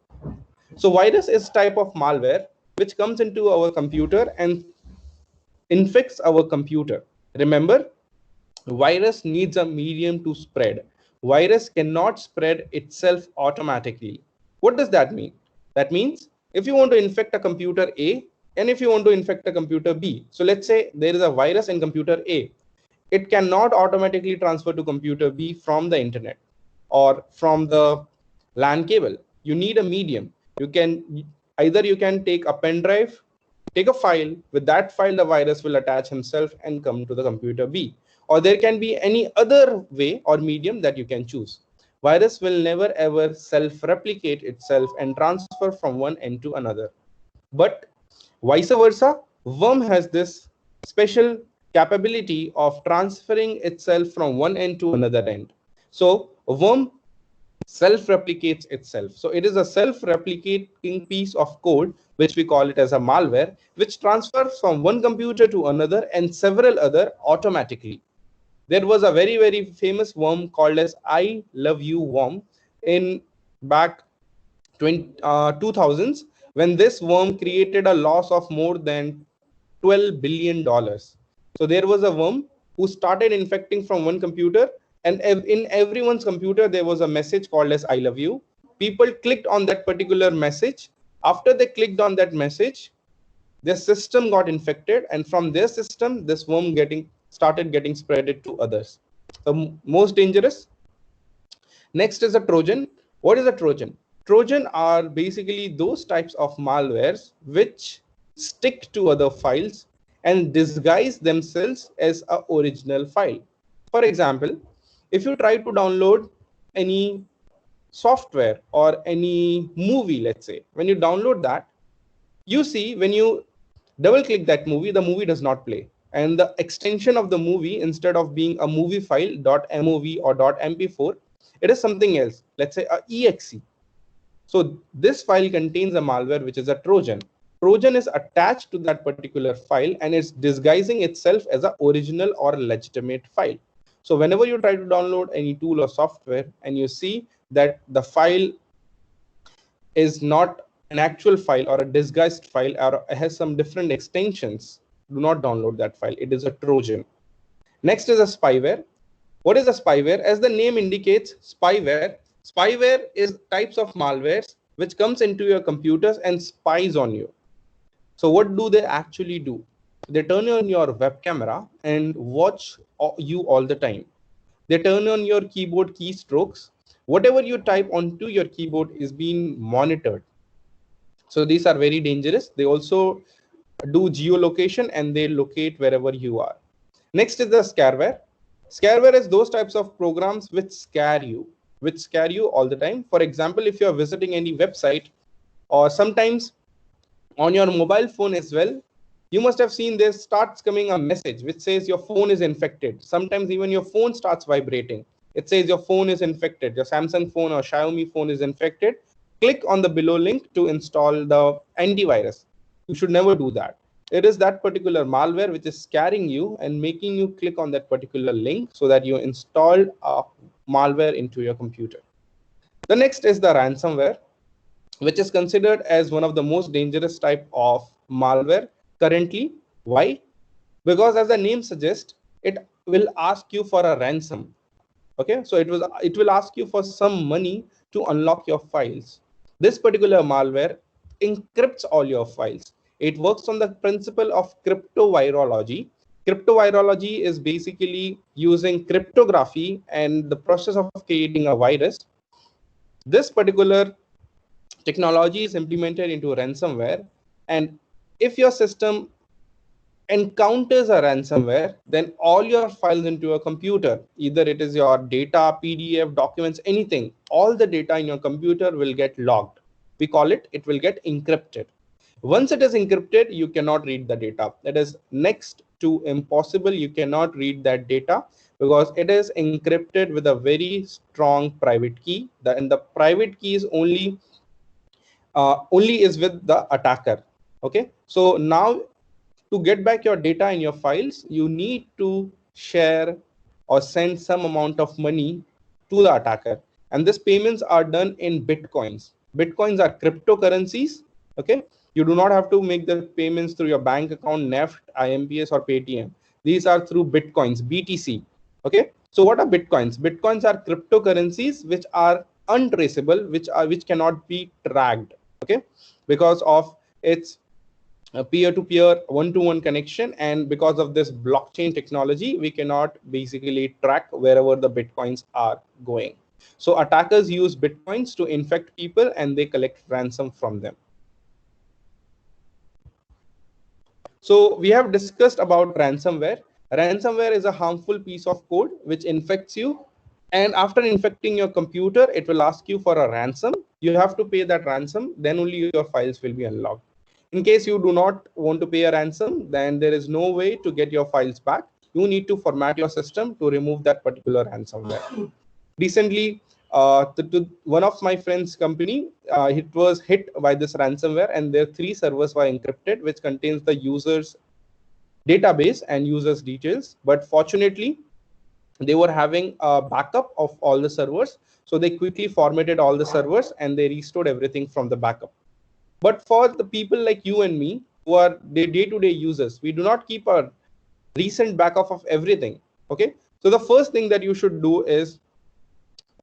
So virus is type of malware which comes into our computer and infects our computer. Remember, virus needs a medium to spread. Virus cannot spread itself automatically. What does that mean? That means if you want to infect a computer A and if you want to infect a computer B, so let's say there is a virus in computer A, it cannot automatically transfer to computer B from the internet or from the LAN cable. You need a medium. You can take a pen drive, take a file. With that file, the virus will attach himself and come to the computer B. Or there can be any other way or medium that you can choose. Virus will never ever self-replicate itself and transfer from one end to another. But vice versa, worm has this special capability of transferring itself from one end to another end. So a worm self-replicates itself. So it is a self-replicating piece of code, which we call it as a malware, which transfers from one computer to another and several other automatically. There was a very, very famous worm called as I Love You worm in back 2000s, when this worm created a loss of more than $12 billion. So there was a worm who started infecting from one computer, and in everyone's computer, there was a message called as I love you. people clicked on that particular message. After they clicked on that message, their system got infected, and from their system, this worm started getting spreaded to others. So most dangerous. Next is a Trojan. What is a Trojan? Trojan are basically those types of malwares which stick to other files and disguise themselves as an original file. For example, if you try to download any software or any movie, let's say, when you download that, you see when you double click that movie, the movie does not play. And the extension of the movie, instead of being a movie file .mov or .mp4, it is something else, let's say a exe. So this file contains a malware, which is a Trojan. Trojan is attached to that particular file and it's disguising itself as an original or legitimate file. So whenever you try to download any tool or software and you see that the file is not an actual file or a disguised file or has some different extensions, do not download that file. It is a Trojan. Next is a spyware. What is a spyware? As the name indicates, spyware is types of malwares which comes into your computers and spies on you. So what do they actually do? They turn on your web camera and watch you all the time. They turn on your keyboard keystrokes. Whatever you type onto your keyboard is being monitored. So these are very dangerous. They also do geolocation and they locate wherever you are. Next is the scareware. Scareware is those types of programs which scare you all the time. For example, if you are visiting any website, or sometimes on your mobile phone as well, you must have seen there starts coming a message which says your phone is infected. Sometimes even your phone starts vibrating. It says your phone is infected. Your Samsung phone or Xiaomi phone is infected. Click on the below link to install the antivirus. You should never do that. It is that particular malware which is scaring you and making you click on that particular link so that you install a malware into your computer. The next is the ransomware, which is considered as one of the most dangerous type of malware currently. Why? Because as the name suggests, it will ask you for a ransom. Okay, so it will ask you for some money to unlock your files. This particular malware encrypts all your files. It works on the principle of cryptovirology. Cryptovirology is basically using cryptography and the process of creating a virus. This particular technology is implemented into ransomware, and if your system encounters a ransomware, then all your files into your computer, either it is your data, PDF, documents, anything, all the data in your computer will get logged. We call it will get encrypted. Once it is encrypted, you cannot read the data. That is next to impossible. You cannot read that data because it is encrypted with a very strong private key. And the private key is only is with the attacker. Okay, so now to get back your data and your files, you need to share or send some amount of money to the attacker. And these payments are done in bitcoins. Bitcoins are cryptocurrencies. Okay, you do not have to make the payments through your bank account, NEFT, IMPS, or Paytm. These are through bitcoins, BTC. Okay, so what are bitcoins? Bitcoins are cryptocurrencies which are untraceable, which cannot be tracked. Okay, because of its a peer-to-peer one-to-one connection, and because of this blockchain technology, we cannot basically track wherever the bitcoins are going. So attackers use bitcoins to infect people and they collect ransom from them. So we have discussed about ransomware. Ransomware is a harmful piece of code which infects you, and after infecting your computer, it will ask you for a ransom. You have to pay that ransom, then only your files will be unlocked. In case you do not want to pay a ransom, then there is no way to get your files back. You need to format your system to remove that particular ransomware. Recently, one of my friend's company, it was hit by this ransomware, and their 3 servers were encrypted, which contains the user's database and user's details. But fortunately, they were having a backup of all the servers. So they quickly formatted all the servers and they restored everything from the backup. But for the people like you and me who are day-to-day users, we do not keep a recent backup of everything. Okay, so the first thing that you should do is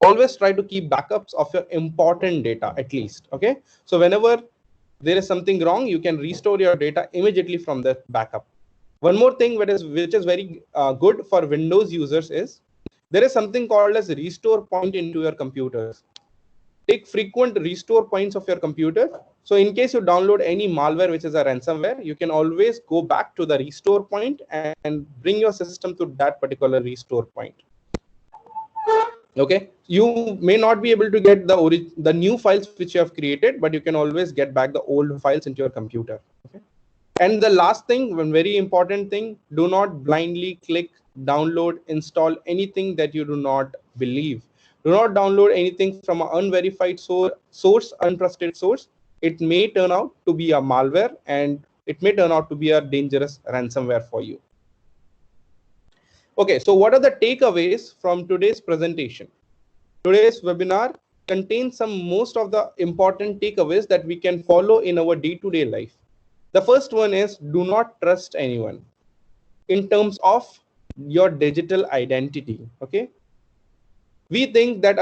always try to keep backups of your important data at least. Okay, so whenever there is something wrong, you can restore your data immediately from the backup. One more thing which is very good for Windows users is there is something called as restore point into your computers. Take frequent restore points of your computer. So in case you download any malware which is a ransomware, you can always go back to the restore point and bring your system to that particular restore point. Okay, you may not be able to get the new files which you have created, but you can always get back the old files into your computer. Okay, and the last thing, one very important thing, do not blindly click download, install anything that you do not believe. Do not download anything from an unverified source, untrusted source. It may turn out to be a malware, and it may turn out to be a dangerous ransomware for you. Okay, so what are the takeaways from today's presentation? Today's webinar contains most of the important takeaways that we can follow in our day-to-day life. The first one is do not trust anyone in terms of your digital identity. Okay, we think that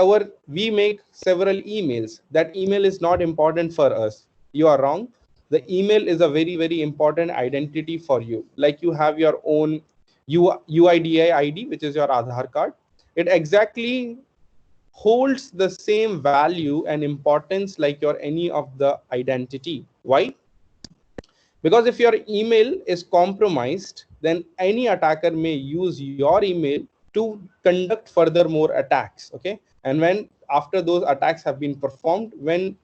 we make several emails, that email is not important for us. You are wrong. The email is a very, very important identity for you. Like you have your own UIDI ID, which is your Aadhaar card. It exactly holds the same value and importance like your any of the identity. Why? Because if your email is compromised, then any attacker may use your email to conduct further more attacks. Okay, and when after those attacks have been performed, when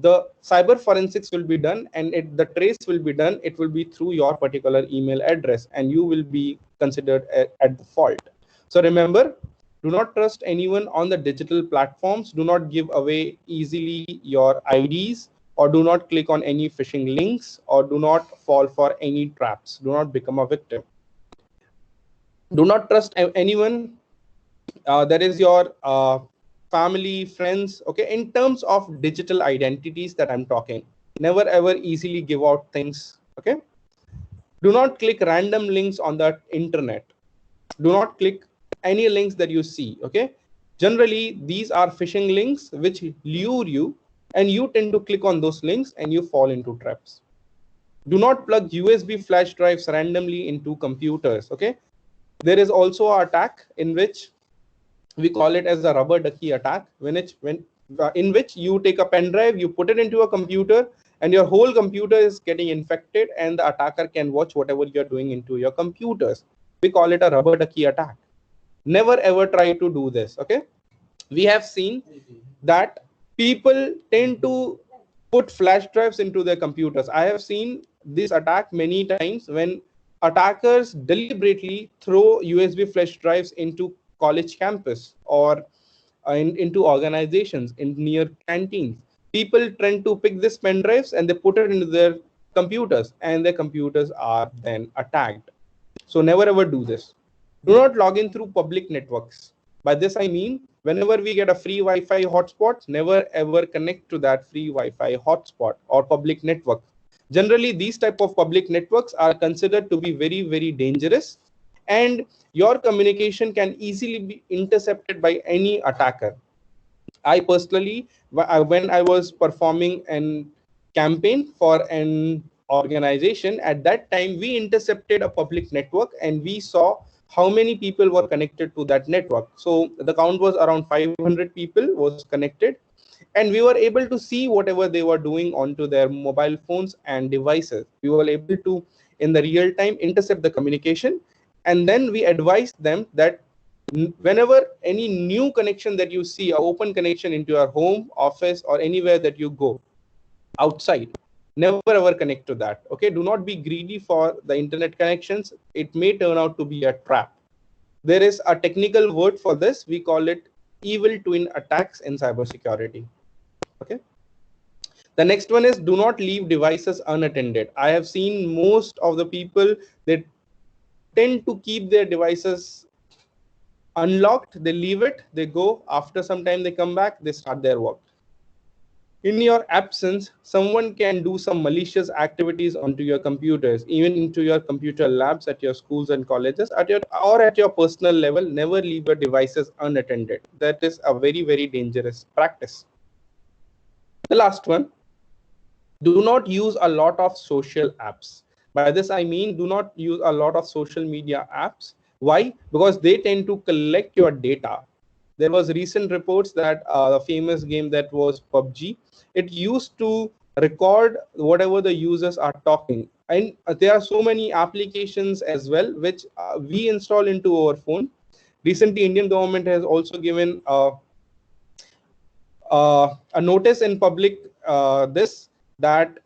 the cyber forensics will be done and the trace will be done, it will be through your particular email address, and you will be considered at the fault. So remember, do not trust anyone on the digital platforms. Do not give away easily your IDs, or do not click on any phishing links, or do not fall for any traps. Do not become a victim. Do not trust anyone that is your family, friends. Okay, in terms of digital identities that I'm talking, never ever easily give out things. Okay, do not click random links on the internet. Do not click any links that you see. Okay, generally these are phishing links which lure you, and you tend to click on those links and you fall into traps. Do not plug USB flash drives randomly into computers. Okay, there is also an attack in which we call it as a rubber ducky attack, in which you take a pen drive, you put it into a computer, and your whole computer is getting infected, and the attacker can watch whatever you're doing into your computers. We call it a rubber ducky attack. Never ever try to do this. Okay, we have seen that people tend to put flash drives into their computers. I have seen this attack many times when attackers deliberately throw USB flash drives into college campus, or into organizations in near canteens. People tend to pick these pen drives and they put it into their computers, and their computers are then attacked. So never ever do this. Do not log in through public networks. By this I mean, whenever we get a free Wi-Fi hotspot, never ever connect to that free Wi-Fi hotspot or public network. Generally, these type of public networks are considered to be very, very dangerous, and your communication can easily be intercepted by any attacker. I personally, when I was performing an campaign for an organization, at that time we intercepted a public network and we saw how many people were connected to that network. So the count was around 500 people was connected, and we were able to see whatever they were doing onto their mobile phones and devices. We were able to, in the real time, intercept the communication, and then we advised them that whenever any new connection that you see, a open connection into your home, office, or anywhere that you go outside, never ever connect to that. Okay, do not be greedy for the internet connections. It may turn out to be a trap. There is a technical word for this. We call it evil twin attacks in cybersecurity. Okay, the next one is do not leave devices unattended. I have seen most of the people, they tend to keep their devices unlocked. They leave it, they go, after some time they come back, they start their work. In your absence, someone can do some malicious activities onto your computers, even into your computer labs at your schools and colleges, or at your personal level. Never leave your devices unattended. That is a very, very dangerous practice. The last one, do not use a lot of social apps. By this, I mean do not use a lot of social media apps. Why? Because they tend to collect your data. There was recent reports that the famous game that was PUBG, it used to record whatever the users are talking. And there are so many applications as well, which we install into our phone. Recently, Indian government has also given a notice in public this that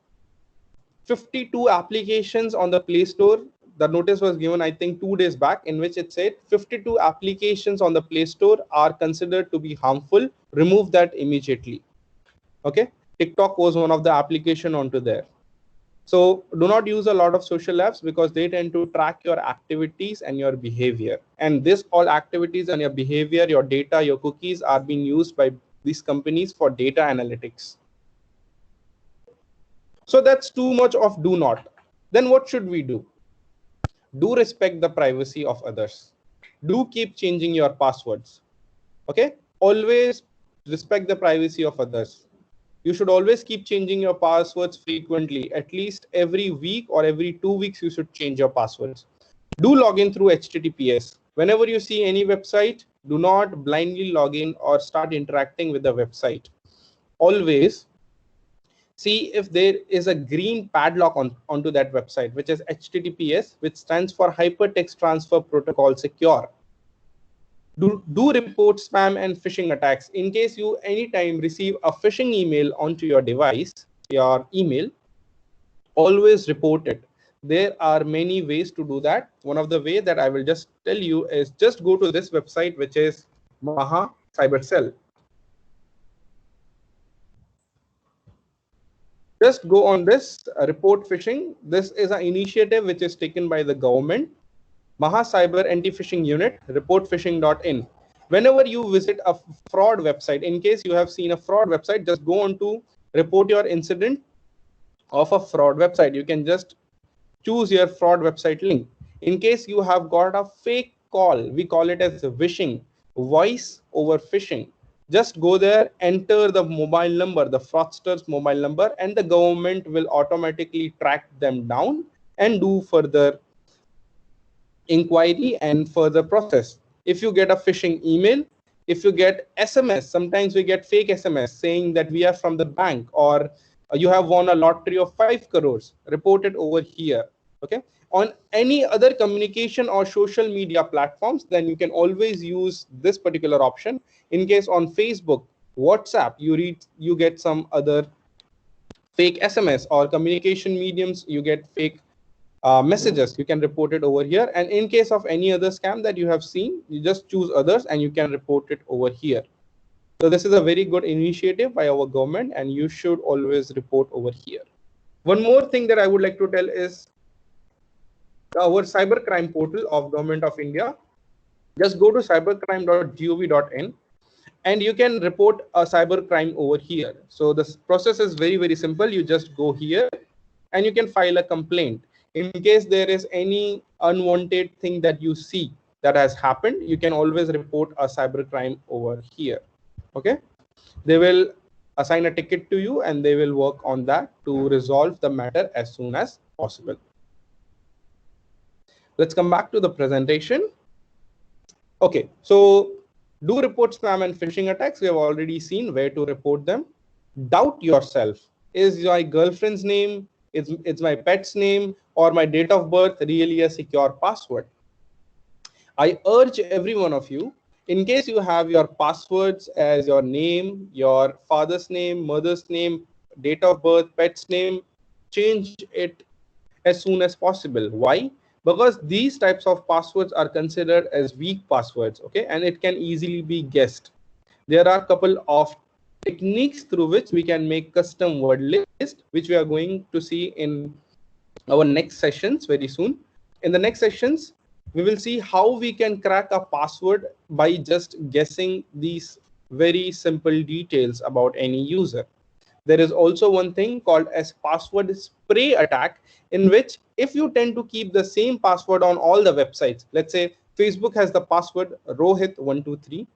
52 applications on the Play Store. The notice was given, I think, 2 days back, in which it said 52 applications on the Play Store are considered to be harmful. Remove that immediately. Okay. TikTok was one of the application onto there. So do not use a lot of social apps because they tend to track your activities and your behavior. And this all activities and your behavior, your data, your cookies are being used by these companies for data analytics. So that's too much of do not. Then what should we do? Do respect the privacy of others. Do keep changing your passwords. Okay? Always respect the privacy of others. You should always keep changing your passwords frequently. At least every week or every 2 weeks, you should change your passwords. Do log in through HTTPS. Whenever you see any website, do not blindly log in or start interacting with the website. Always see if there is a green padlock onto that website, which is HTTPS, which stands for Hypertext Transfer Protocol Secure. Do report spam and phishing attacks. In case you anytime receive a phishing email onto your device, your email, always report it. There are many ways to do that. One of the way that I will just tell you is just go to this website, which is Maha Cyber Cell. Just go on this report phishing. This is an initiative which is taken by the government. Maha Cyber Anti-Phishing Unit, reportphishing.in. Whenever you visit a fraud website, in case you have seen a fraud website, just go on to report your incident of a fraud website. You can just choose your fraud website link. In case you have got a fake call, we call it as vishing, voice over phishing. Just go there, enter the mobile number, the fraudster's mobile number, and the government will automatically track them down and do further inquiry and further process. If you get a phishing email, if you get SMS, sometimes we get fake SMS saying that we are from the bank, or you have won a lottery of 5 crores, report it over here. Okay. On any other communication or social media platforms, then you can always use this particular option. In case on Facebook, WhatsApp, you get some other fake SMS, or communication mediums, you get fake messages, you can report it over here. And in case of any other scam that you have seen, you just choose others and you can report it over here. So this is a very good initiative by our government, and you should always report over here. One more thing that I would like to tell is our cybercrime portal of Government of India. Just go to cybercrime.gov.in and you can report a cybercrime over here. So this process is very, very simple. You just go here and you can file a complaint. In case there is any unwanted thing that you see that has happened, you can always report a cybercrime over here. Okay, they will assign a ticket to you and they will work on that to resolve the matter as soon as possible. Let's come back to the presentation. Okay, so do report spam and phishing attacks. We have already seen where to report them. Doubt yourself. Is my girlfriend's name, it's my pet's name, or my date of birth really a secure password? I urge every one of you, in case you have your passwords as your name, your father's name, mother's name, date of birth, pet's name, change it as soon as possible. Why? Because these types of passwords are considered as weak passwords, okay, and it can easily be guessed. There are a couple of techniques through which we can make custom word list, which we are going to see in our next sessions very soon. In the next sessions, we will see how we can crack a password by just guessing these very simple details about any user. There is also one thing called as password spray attack, in which if you tend to keep the same password on all the websites, let's say Facebook has the password Rohit123,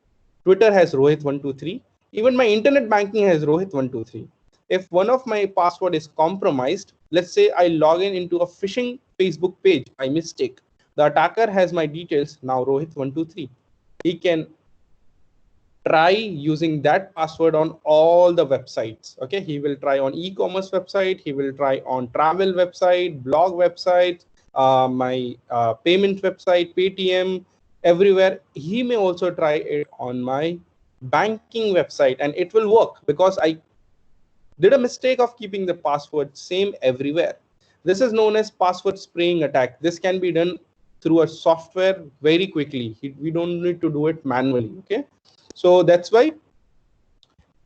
Twitter has Rohit123, even my internet banking has Rohit123. If one of my password is compromised, let's say I log in into a phishing Facebook page by mistake, the attacker has my details now Rohit123. He can try using that password on all the websites. Okay, he will try on e-commerce website, he will try on travel website, blog website, my payment website, Paytm, everywhere. He may also try it on my banking website, and it will work because I did a mistake of keeping the password same everywhere. This is known as password spraying attack. This can be done through a software very quickly. We don't need to do it manually. Okay, so that's why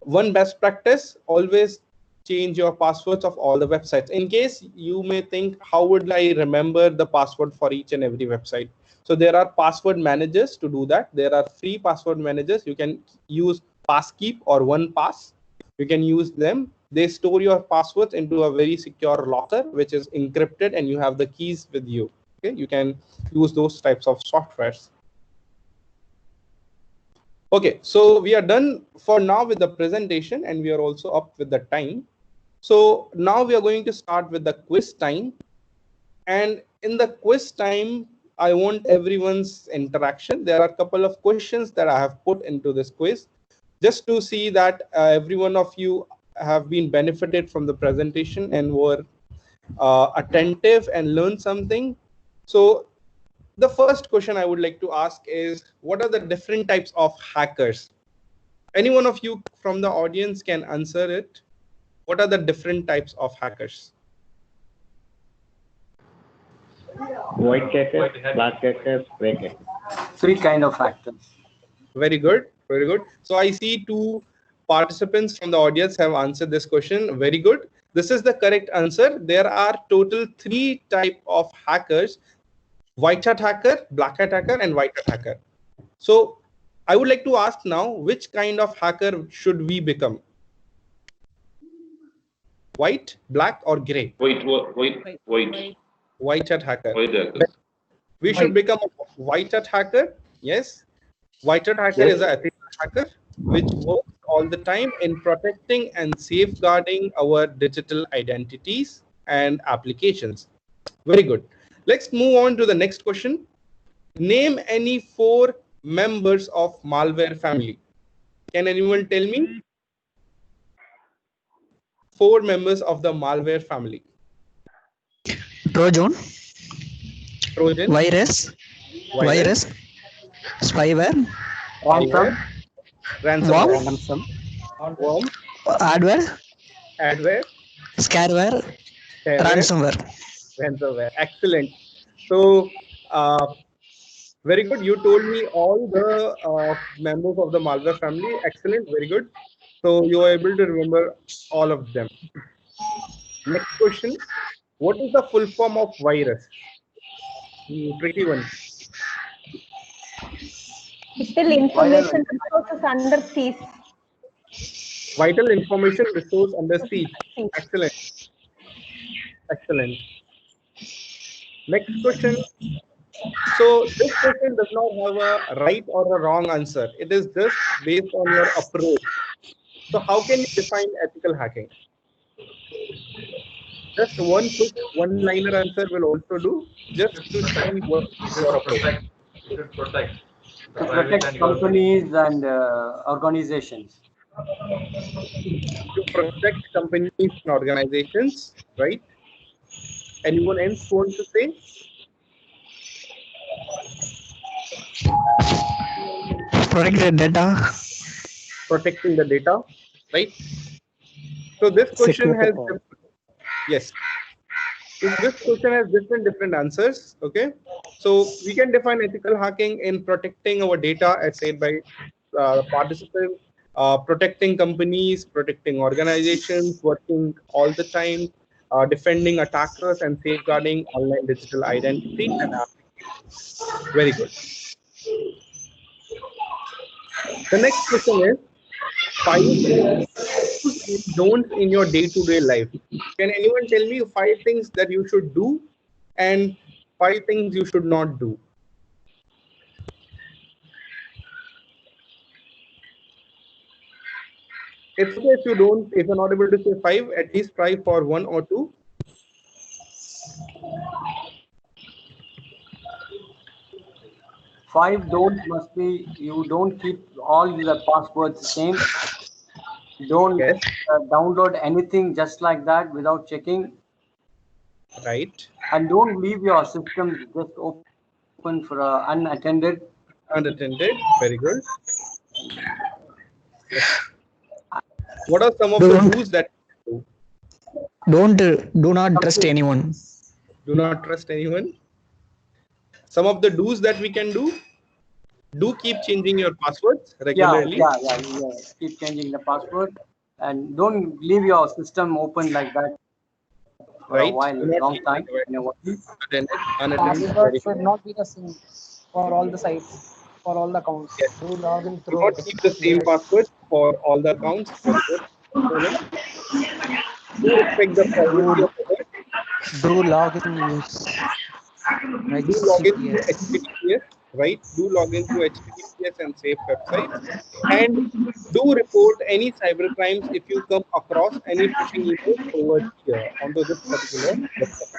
one best practice, always change your passwords of all the websites. In case you may think, how would I remember the password for each and every website? So there are password managers to do that. There are free password managers. You can use Passkeep or OnePass. You can use them. They store your passwords into a very secure locker, which is encrypted, and you have the keys with you. Okay, you can use those types of softwares. Okay, so we are done for now with the presentation, and we are also up with the time. So now we are going to start with the quiz time. And in the quiz time, I want everyone's interaction. There are a couple of questions that I have put into this quiz just to see that every one of you have been benefited from the presentation and were attentive and learned something. So the first question I would like to ask is, what are the different types of hackers? Any one of you from the audience can answer it. What are the different types of hackers? White hackers, black hackers, gray hackers. 3 kind of hackers. Very good, very good. So I see 2 participants from the audience have answered this question. Very good. This is the correct answer. There are total 3 type of hackers: white hat hacker, black hat hacker, and white hat hacker. So I would like to ask now, which kind of hacker should we become? White, black, or gray? White White hat hacker. White hacker. We should become a white hat hacker. Yes. White hat hacker is an ethical hacker which works all the time in protecting and safeguarding our digital identities and applications. Very good. Let's move on to the next question. Name any 4 members of malware family. Can anyone tell me 4 members of the malware family? Trojan, Virus, spyware, ransom, worm, adware, scareware, ransomware. Excellent. So very good. You told me all the members of the malware family. Excellent. Very good. So you are able to remember all of them. Next question. What is the full form of virus? Tricky one. Vital information resources under siege. Vital information resource under siege. Excellent. Excellent. Next question. So this question does not have a right or a wrong answer. It is just based on your approach. So how can you define ethical hacking? Just one quick one-liner answer will also do, just to see what your approach. To protect companies and organizations. To protect companies and organizations, right? Anyone else want to say? protect the data, Protecting the data, right? So this question has, yes. So this question has different answers. Okay, so we can define ethical hacking in protecting our data, as said by participants, protecting companies, protecting organizations, working all the time, defending attackers, and safeguarding online digital identity and applications. Very good. The next question is, don't in your day-to-day life. Can anyone tell me 5 things that you should do and 5 things you should not do? It's okay if you're not able to say 5, at least try for 1 or 2. Five don't must be, you don't keep all the passwords the same. Don't Yes. Download anything just like that without checking. Right. And don't leave your system just open for unattended. Unattended. Very good. Yes. What are some of Don't- the do's that you Do not trust anyone. do not trust anyone? Some of the do's that we can do. Do keep changing your passwords regularly. Yeah. Keep changing the password and don't leave your system open like that for Right. a while, Do not long keep time. it unattended. Unattended. Password Very should good. not be the same for all the sites, for all the accounts. Yes. Do log in Do through not keep the same password for all the accounts. Very good. Excellent. Do respect the privacy of others. Do log in use Do log in through HTTPS. HTTPS, right? Do log in through HTTPS and safe websites. And do report any cyber crimes if you come across any phishing emails over here onto this particular website.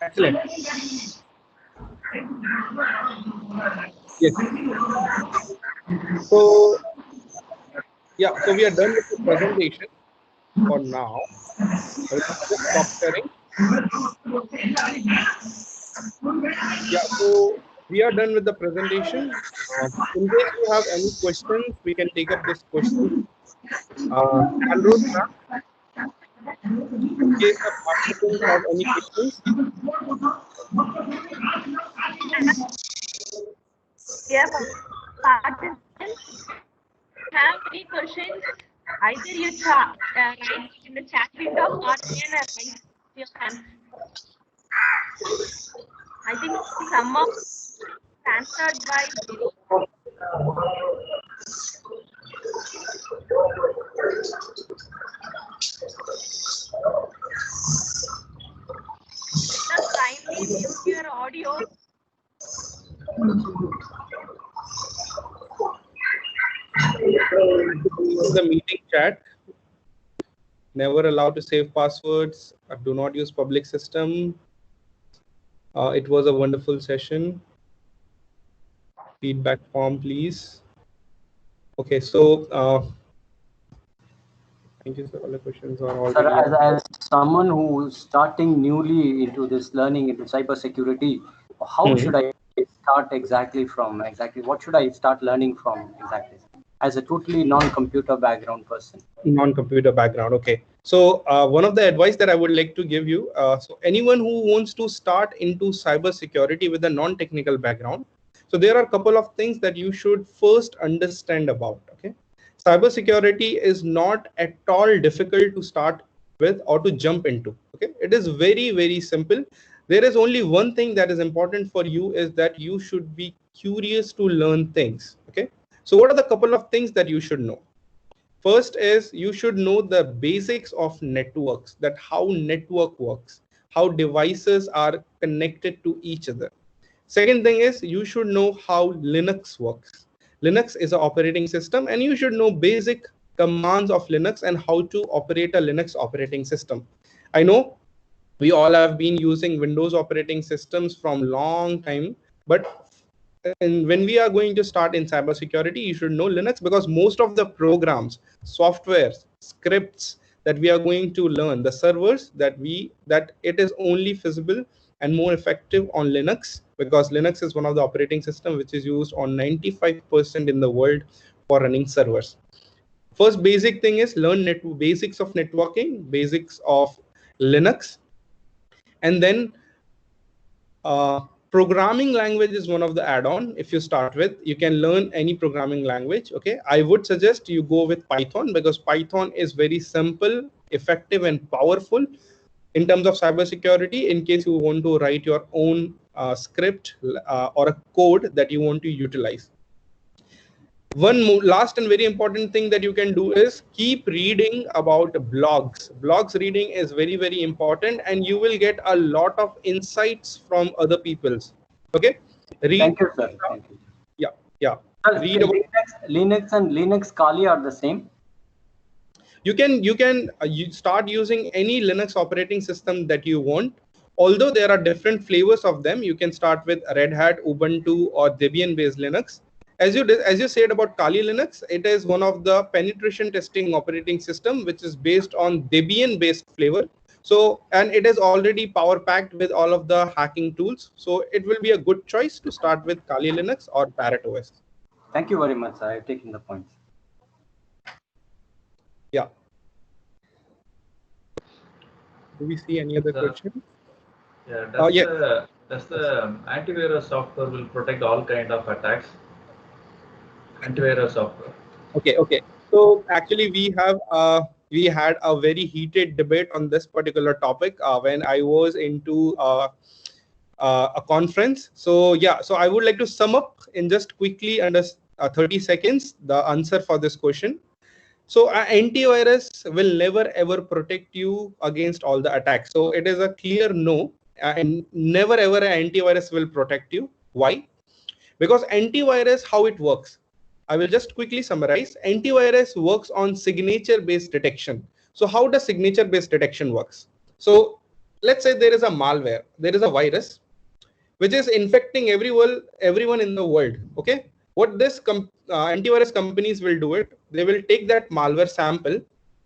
Excellent. Yes. So, yeah, so we are done with the presentation for now. I will just stop sharing. Yeah, so we are done with the presentation. In case you have any questions, we can take up this question. Andrew, in case the participants have any questions. Yeah, participants have any questions? Either you write in the chat window or you can raise your hand. I think some of answered by just kindly mute your audio. The meeting chat. Never allowed to save passwords. Do not use public system. It was a wonderful session. Feedback form, please. Okay, so thank you, sir. All the questions are already. Sir, as someone who is starting newly into this learning into cybersecurity, how should I start exactly? What should I start learning from exactly? As a totally non-computer background person. Non-computer background. Okay. So one of the advice that I would like to give you, so anyone who wants to start into cybersecurity with a non-technical background, so there are a couple of things that you should first understand about. Okay. Cybersecurity is not at all difficult to start with or to jump into. Okay. It is very, very simple. There is only one thing that is important for you is that you should be curious to learn things. Okay. So what are the couple of things that you should know? First is you should know the basics of networks, that how network works, how devices are connected to each other. Second thing is you should know how Linux works. Linux is an operating system and you should know basic commands of Linux and how to operate a Linux operating system. I know we all have been using Windows operating systems from long time, but when we are going to start in cybersecurity, you should know Linux because most of the programs, softwares, scripts that we are going to learn, the servers that it is only feasible and more effective on Linux because Linux is one of the operating system which is used on 95% in the world for running servers. First basic thing is learn basics of networking, basics of Linux, and then programming language is one of the add-on. If you start with, you can learn any programming language. Okay, I would suggest you go with Python because Python is very simple, effective, and powerful in terms of cybersecurity. In case you want to write your own script or a code that you want to utilize. Last and very important thing that you can do is keep reading about blogs. Blogs reading is very, very important, and you will get a lot of insights from other people's. Okay, read. Thank you, sir. Thank you. Yeah. Sir, Read about. Linux and Linux Kali are the same. You can start using any Linux operating system that you want. Although there are different flavors of them, you can start with Red Hat, Ubuntu, or Debian based Linux. As you said about Kali Linux, it is one of the penetration testing operating system which is based on Debian based flavor. So, and it is already power packed with all of the hacking tools. So it will be a good choice to start with Kali Linux or Parrot OS. Thank you very much, sir. I have taken the points. Yeah. Do we see any other question? Yeah. Does the antivirus software will protect all kind of attacks? Antivirus software. Okay. So actually, we had a very heated debate on this particular topic when I was into a conference. So yeah, so I would like to sum up in just quickly under 30 seconds the answer for this question. So antivirus will never ever protect you against all the attacks. So it is a clear no, and never ever an antivirus will protect you. Why? Because antivirus, how it works, I will just quickly summarize. Antivirus works on signature based detection. So how does signature based detection works? So let's say there is a malware, there is a virus which is infecting everyone in the world. Okay, what this antivirus companies will do it, they will take that malware sample,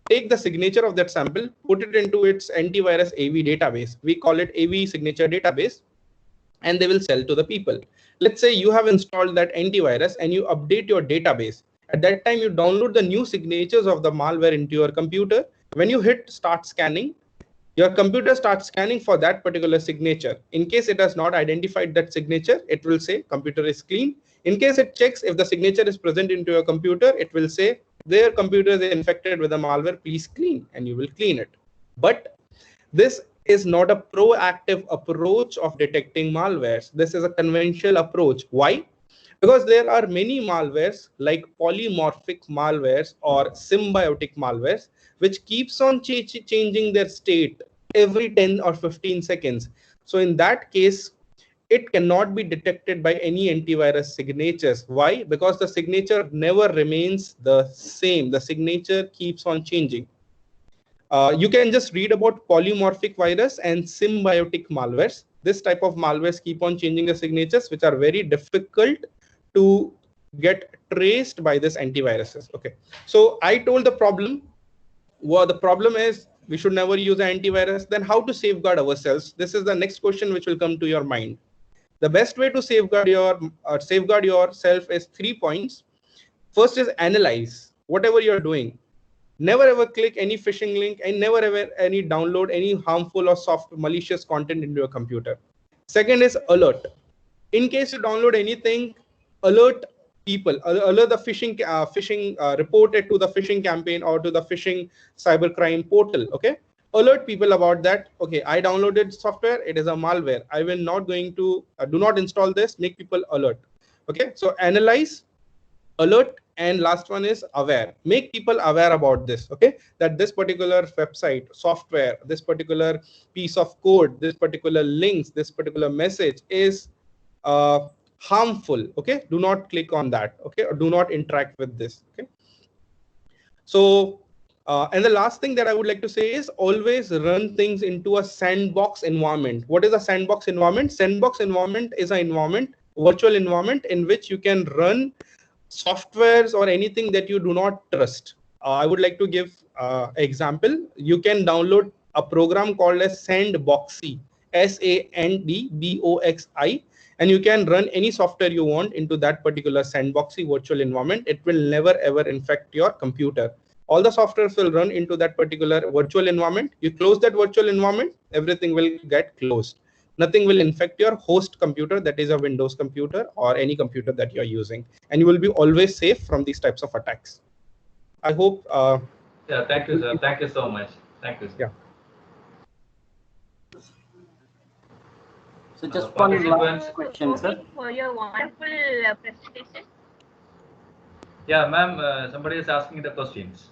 take the signature of that sample, put it into its antivirus AV database. We call it AV signature database, and they will sell to the people. Let's say you have installed that antivirus and you update your database. At that time, you download the new signatures of the malware into your computer. When you hit start scanning, your computer starts scanning for that particular signature. In case it has not identified that signature, it will say computer is clean. In case it checks if the signature is present into your computer, it will say their computer is infected with a malware, please clean, and you will clean it. But this is not a proactive approach of detecting malwares. This is a conventional approach. Why? Because there are many malwares like polymorphic malwares or symbiotic malwares, which keeps on changing their state every 10 or 15 seconds. So in that case, it cannot be detected by any antivirus signatures. Why? Because the signature never remains the same. The signature keeps on changing. You can just read about polymorphic virus and symbiotic malwares. This type of malwares keep on changing the signatures, which are very difficult to get traced by this antiviruses. Okay, so I told the problem. Well, the problem is we should never use an antivirus. Then how to safeguard ourselves? This is the next question which will come to your mind. The best way to safeguard yourself is 3 points. First is analyze whatever you're doing. Never ever click any phishing link, and never ever any download any harmful or soft malicious content into your computer. Second is alert. In case you download anything, alert people, alert the phishing report it to the phishing campaign or to the phishing cybercrime portal. Okay, alert people about that. Okay, I downloaded software, it is a malware, I will not going to do not install this. Make people alert. Okay, so analyze, alert, and last one is aware. Make people aware about this. Okay, that this particular website, software, this particular piece of code, this particular links, this particular message is harmful. Okay, do not click on that. Okay, or do not interact with this. Okay, so and the last thing that I would like to say is always run things into a sandbox environment. What is a sandbox environment? Sandbox environment is an environment, virtual environment, in which you can run softwares or anything that you do not trust. I would like to give example. You can download a program called as Sandboxy, SANDBOXI, and you can run any software you want into that particular Sandboxy virtual environment. It will never ever infect your computer. All the softwares will run into that particular virtual environment. You close that virtual environment, everything will get closed. Nothing will infect your host computer, that is a Windows computer or any computer that you're using, and you will be always safe from these types of attacks. I hope. Yeah, thank you, sir. Thank you so much. Thank you, sir. Yeah. So just one last question, sir. For your wonderful presentation. Yeah, ma'am, somebody is asking the questions.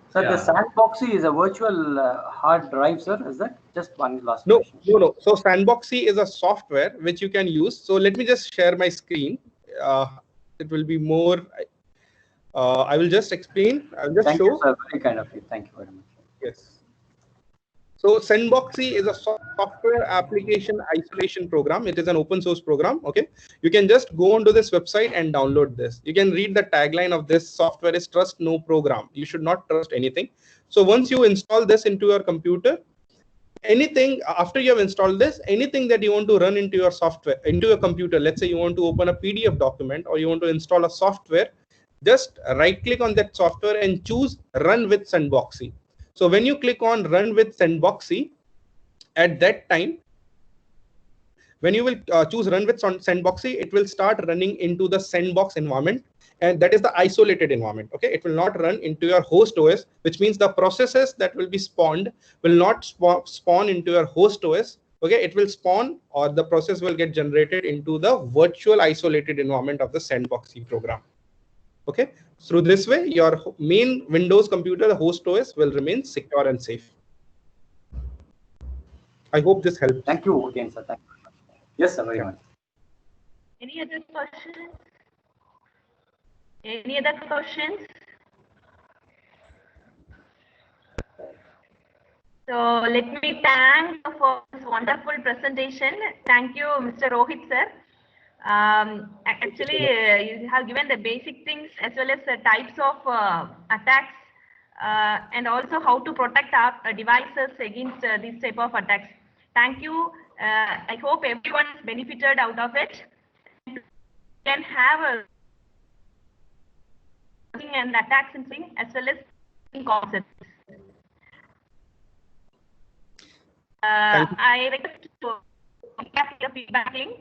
Sir, Yeah. the Sandboxy is a virtual hard drive, sir. Is that just one last No, question? no, no. So Sandboxy is a software which you can use. So let me just share my screen. It will be more. I will just explain. I'll just Thank show. you, sir. Very kind of you. Thank you very much. Yes. So Sandboxy is a software application isolation program. It is an open source program. Okay. You can just go onto this website and download this. You can read the tagline of this software is trust no program. You should not trust anything. So once you install this into your computer, anything after you have installed this, anything that you want to run into your software, into your computer, let's say you want to open a PDF document or you want to install a software, just right click on that software and choose run with Sandboxy. So when you click on run with Sandboxy, at that time, when you will choose run with Sandboxy, it will start running into the sandbox environment, and that is the isolated environment. Okay, it will not run into your host OS, which means the processes that will be spawned will not spawn into your host OS. Okay, it will spawn, or the process will get generated into the virtual isolated environment of the Sandboxy program. Okay, through this way, your main Windows computer, the host OS, will remain secure and safe. I hope this helps. Thank you again, sir. Thank you very much. Yes, sir, very much. Any other questions? Any other questions? So let me thank for this wonderful presentation. Thank you, Mr. Rohit, sir. Actually, you have given the basic things as well as the types of attacks and also how to protect our devices against this type of attacks. Thank you. I hope everyone is benefited out of it. You can have a and attacks and things as well as concepts. I request to get the feedback link.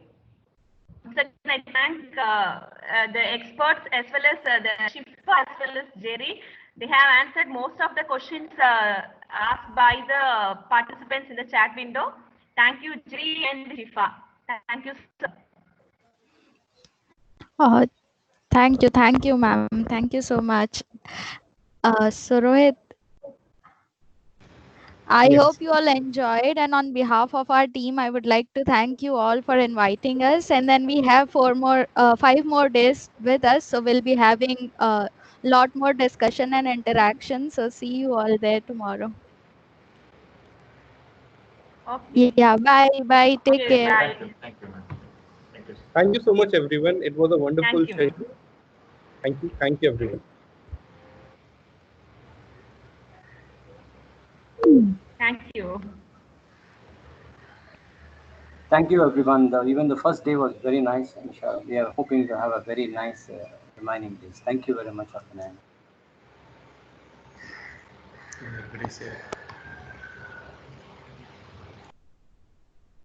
I thank the experts as well as the Shifa as well as Jerry. They have answered most of the questions asked by the participants in the chat window. Thank you, Jerry and Shifa. Thank you, sir. Thank you, ma'am. Thank you so much. So Rohit, I Yes. hope you all enjoyed, and on behalf of our team, I would like to thank you all for inviting us. And then we have 5 more days with us, so we'll be having a lot more discussion and interaction. So see you all there tomorrow. Okay. Yeah, bye. Take care. Bye. Thank you, ma'am. Thank you. Thank you so much, everyone. It was a wonderful Thank you, session. Thank you. Thank you, everyone. Thank you. Thank you, everyone. Even the first day was very nice. Inshallah, we are hoping to have a very nice remaining days. Thank you very much, Arpan. Everybody say